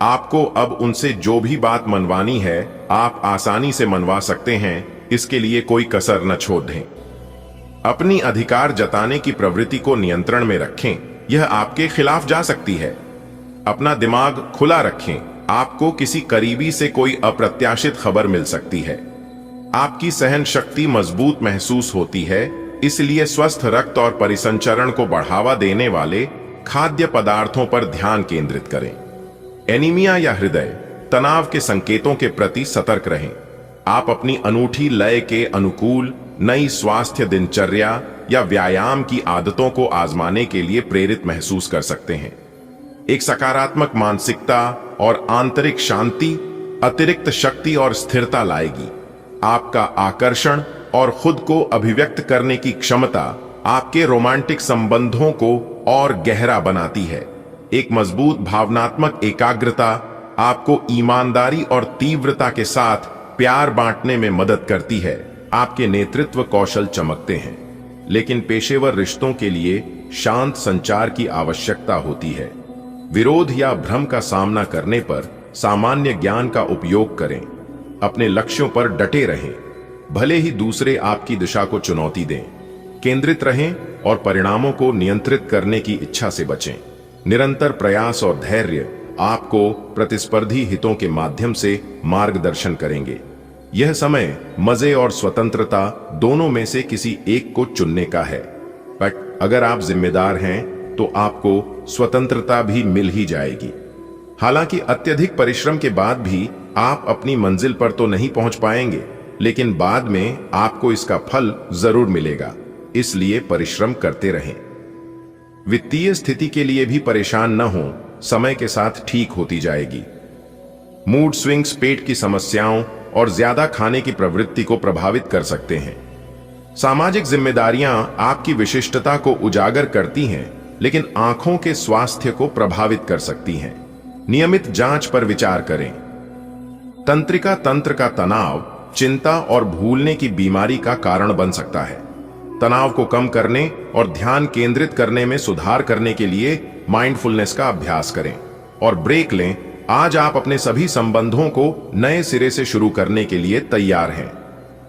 आपको अब उनसे जो भी बात मनवानी है, आप आसानी से मनवा सकते हैं। इसके लिए कोई कसर न छोड़ दें। अपनी अधिकार जताने की प्रवृत्ति को नियंत्रण में रखें, यह आपके खिलाफ जा सकती है। अपना दिमाग खुला रखें, आपको किसी करीबी से कोई अप्रत्याशित खबर मिल सकती है। आपकी सहन शक्ति मजबूत महसूस होती है, इसलिए स्वस्थ रक्त और परिसंचरण को बढ़ावा देने वाले खाद्य पदार्थों पर ध्यान केंद्रित करें। एनीमिया या हृदय तनाव के संकेतों के प्रति सतर्क रहें। आप अपनी अनूठी लय के अनुकूल नई स्वास्थ्य दिनचर्या या व्यायाम की आदतों को आजमाने के लिए प्रेरित महसूस कर सकते हैं। एक सकारात्मक मानसिकता और आंतरिक शांति अतिरिक्त शक्ति और स्थिरता लाएगी। आपका आकर्षण और खुद को अभिव्यक्त करने की क्षमता आपके रोमांटिक संबंधों को और गहरा बनाती है। एक मजबूत भावनात्मक एकाग्रता आपको ईमानदारी और तीव्रता के साथ प्यार बांटने में मदद करती है। आपके नेतृत्व कौशल चमकते हैं, लेकिन पेशेवर रिश्तों के लिए शांत संचार की आवश्यकता होती है। विरोध या भ्रम का सामना करने पर सामान्य ज्ञान का उपयोग करें। अपने लक्ष्यों पर डटे रहें, भले ही दूसरे आपकी दिशा को चुनौती दें। केंद्रित रहें और परिणामों को नियंत्रित करने की इच्छा से बचें। निरंतर प्रयास और धैर्य आपको प्रतिस्पर्धी हितों के माध्यम से मार्गदर्शन करेंगे। यह समय मजे और स्वतंत्रता दोनों में से किसी एक को चुनने का है, बट अगर आप जिम्मेदार हैं तो आपको स्वतंत्रता भी मिल ही जाएगी। हालांकि अत्यधिक परिश्रम के बाद भी आप अपनी मंजिल पर तो नहीं पहुंच पाएंगे, लेकिन बाद में आपको इसका फल जरूर मिलेगा, इसलिए परिश्रम करते रहें। वित्तीय स्थिति के लिए भी परेशान न हो, समय के साथ ठीक होती जाएगी। मूड स्विंग्स पेट की समस्याओं और ज्यादा खाने की प्रवृत्ति को प्रभावित कर सकते हैं। सामाजिक जिम्मेदारियां आपकी विशिष्टता को उजागर करती हैं, लेकिन आंखों के स्वास्थ्य को प्रभावित कर सकती हैं। नियमित जांच पर विचार करें। तंत्रिका तंत्र का तनाव चिंता और भूलने की बीमारी का कारण बन सकता है। तनाव को कम करने और ध्यान केंद्रित करने में सुधार करने के लिए माइंडफुलनेस का अभ्यास करें और ब्रेक लें। आज आप अपने सभी संबंधों को नए सिरे से शुरू करने के लिए तैयार हैं।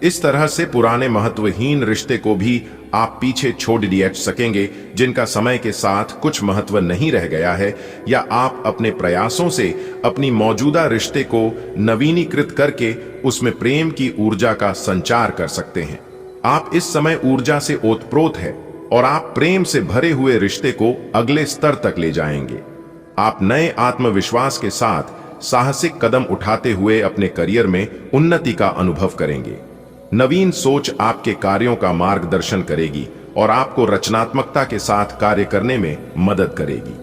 इस तरह से पुराने महत्वहीन रिश्ते को भी आप पीछे छोड़ दिए सकेंगे, जिनका समय के साथ कुछ महत्व नहीं रह गया है, या आप अपने प्रयासों से अपनी मौजूदा रिश्ते को नवीनीकृत करके उसमें प्रेम की ऊर्जा का संचार कर सकते हैं। आप इस समय ऊर्जा से ओतप्रोत है और आप प्रेम से भरे हुए रिश्ते को अगले स्तर तक ले जाएंगे। आप नए आत्मविश्वास के साथ साहसिक कदम उठाते हुए अपने करियर में उन्नति का अनुभव करेंगे। नवीन सोच आपके कार्यों का मार्गदर्शन करेगी और आपको रचनात्मकता के साथ कार्य करने में मदद करेगी।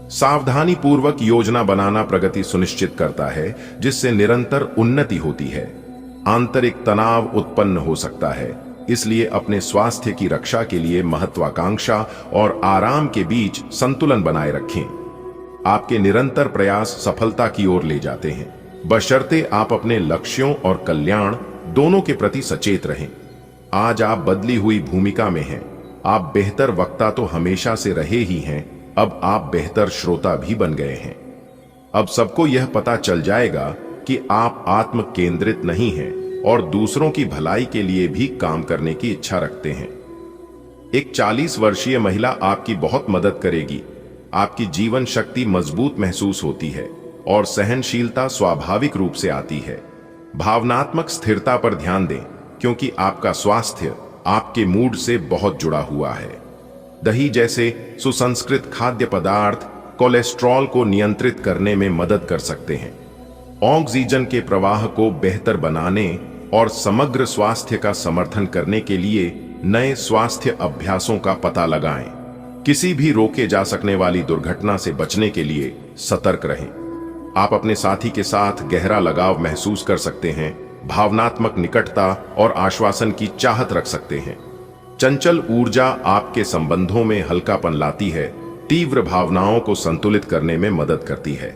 सावधानी पूर्वक योजना बनाना प्रगति सुनिश्चित करता है, जिससे निरंतर उन्नति होती है। आंतरिक तनाव उत्पन्न हो सकता है, इसलिए अपने स्वास्थ्य की रक्षा के लिए महत्वाकांक्षा और आराम के बीच संतुलन बनाए रखें। आपके निरंतर प्रयास सफलता की ओर ले जाते हैं, बशर्ते आप अपने लक्ष्यों और कल्याण दोनों के प्रति सचेत रहें। आज आप बदली हुई भूमिका में हैं। आप बेहतर वक्ता तो हमेशा से रहे ही हैं, अब आप बेहतर श्रोता भी बन गए हैं। अब सबको यह पता चल जाएगा कि आप आत्म केंद्रित नहीं हैं और दूसरों की भलाई के लिए भी काम करने की इच्छा रखते हैं। एक 40 वर्षीय महिला आपकी बहुत मदद करेगी। आपकी जीवन शक्ति मजबूत महसूस होती है और सहनशीलता स्वाभाविक रूप से आती है। भावनात्मक स्थिरता पर ध्यान दें, क्योंकि आपका स्वास्थ्य आपके मूड से बहुत जुड़ा हुआ है। दही जैसे सुसंस्कृत खाद्य पदार्थ कोलेस्ट्रॉल को नियंत्रित करने में मदद कर सकते हैं। ऑक्सीजन के प्रवाह को बेहतर बनाने और समग्र स्वास्थ्य का समर्थन करने के लिए नए स्वास्थ्य अभ्यासों का पता लगाएं। किसी भी रोके जा सकने वाली दुर्घटना से बचने के लिए सतर्क रहें। आप अपने साथी के साथ गहरा लगाव महसूस कर सकते हैं, भावनात्मक निकटता और आश्वासन की चाहत रख सकते हैं। चंचल ऊर्जा आपके संबंधों में हल्कापन लाती है, तीव्र भावनाओं को संतुलित करने में मदद करती है।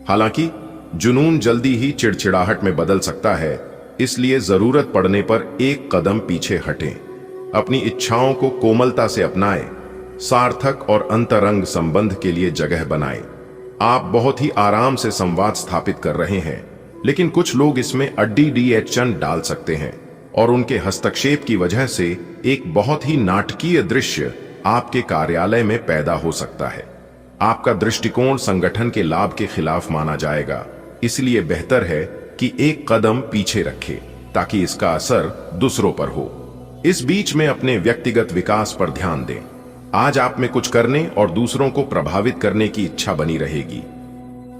हालांकि जुनून जल्दी ही चिड़चिड़ाहट में बदल सकता है, इसलिए जरूरत पड़ने पर एक कदम पीछे हटें। अपनी इच्छाओं को कोमलता से अपनाएं, सार्थक और अंतरंग संबंध के लिए जगह बनाएं। आप बहुत ही आराम से संवाद स्थापित कर रहे हैं, लेकिन कुछ लोग इसमें अड्डी डाल सकते हैं। और उनके हस्तक्षेप की वजह से एक बहुत ही नाटकीय दृश्य आपके कार्यालय में पैदा हो सकता है। आपका दृष्टिकोण संगठन के लाभ के खिलाफ माना जाएगा, इसलिए बेहतर है कि एक कदम पीछे रखें ताकि इसका असर दूसरों पर हो। इस बीच में अपने व्यक्तिगत विकास पर ध्यान दें। आज आप में कुछ करने और दूसरों को प्रभावित करने की इच्छा बनी रहेगी।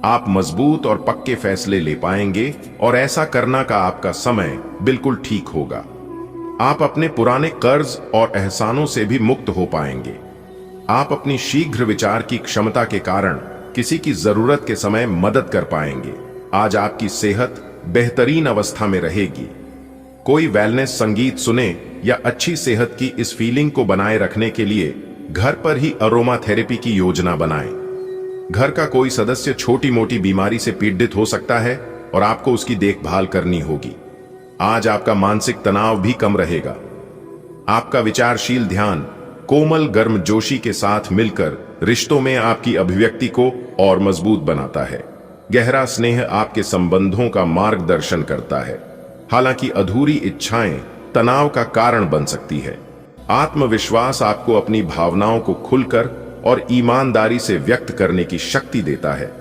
आप मजबूत और पक्के फैसले ले पाएंगे और ऐसा करना का आपका समय बिल्कुल ठीक होगा। आप अपने पुराने कर्ज और एहसानों से भी मुक्त हो पाएंगे। आप अपनी शीघ्र विचार की क्षमता के कारण किसी की जरूरत के समय मदद कर पाएंगे। आज आपकी सेहत बेहतरीन अवस्था में रहेगी। कोई वेलनेस संगीत सुने या अच्छी सेहत की इस फीलिंग को बनाए रखने के लिए घर पर ही अरोमा थेरेपी की योजना बनाएं। घर का कोई सदस्य छोटी मोटी बीमारी से पीड़ित हो सकता है और आपको उसकी देखभाल करनी होगी। आज आपका मानसिक तनाव भी कम रहेगा। आपका विचारशील ध्यान कोमल गर्मजोशी के साथ मिलकर रिश्तों में आपकी अभिव्यक्ति को और मजबूत बनाता है। गहरा स्नेह आपके संबंधों का मार्गदर्शन करता है। हालांकि अधूरी इच्छाएं तनाव का कारण बन सकती है। आत्मविश्वास आपको अपनी भावनाओं को खुलकर और ईमानदारी से व्यक्त करने की शक्ति देता है।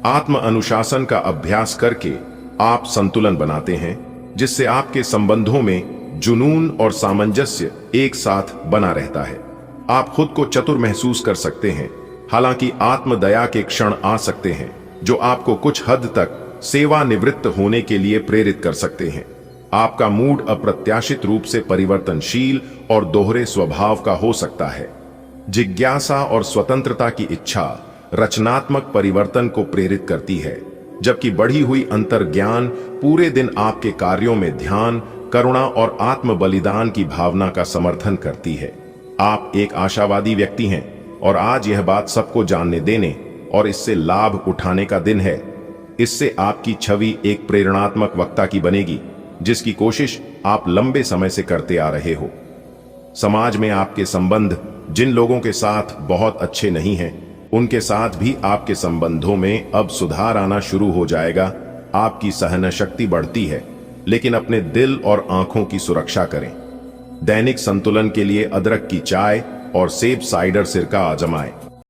आत्म अनुशासन का अभ्यास करके आप संतुलन बनाते हैं, जिससे आपके संबंधों में जुनून और सामंजस्य एक साथ बना रहता है। आप खुद को चतुर महसूस कर सकते हैं, हालांकि आत्मदया के क्षण आ सकते हैं जो आपको कुछ हद तक सेवानिवृत्त होने के लिए प्रेरित कर सकते हैं। आपका मूड अप्रत्याशित रूप से परिवर्तनशील और दोहरे स्वभाव का हो सकता है। जिज्ञासा और स्वतंत्रता की इच्छा रचनात्मक परिवर्तन को प्रेरित करती है, जबकि बढ़ी हुई अंतर्ज्ञान पूरे दिन आपके कार्यों में ध्यान, करुणा और आत्म बलिदान की भावना का समर्थन करती है। आप एक आशावादी व्यक्ति हैं और आज यह बात सबको जानने देने और इससे लाभ उठाने का दिन है। इससे आपकी छवि एक प्रेरणात्मक वक्ता की बनेगी, जिसकी कोशिश आप लंबे समय से करते आ रहे हो। समाज में आपके संबंध जिन लोगों के साथ बहुत अच्छे नहीं हैं, उनके साथ भी आपके संबंधों में अब सुधार आना शुरू हो जाएगा। आपकी सहन शक्ति बढ़ती है, लेकिन अपने दिल और आंखों की सुरक्षा करें। दैनिक संतुलन के लिए अदरक की चाय और सेब साइडर सिरका आजमाएं।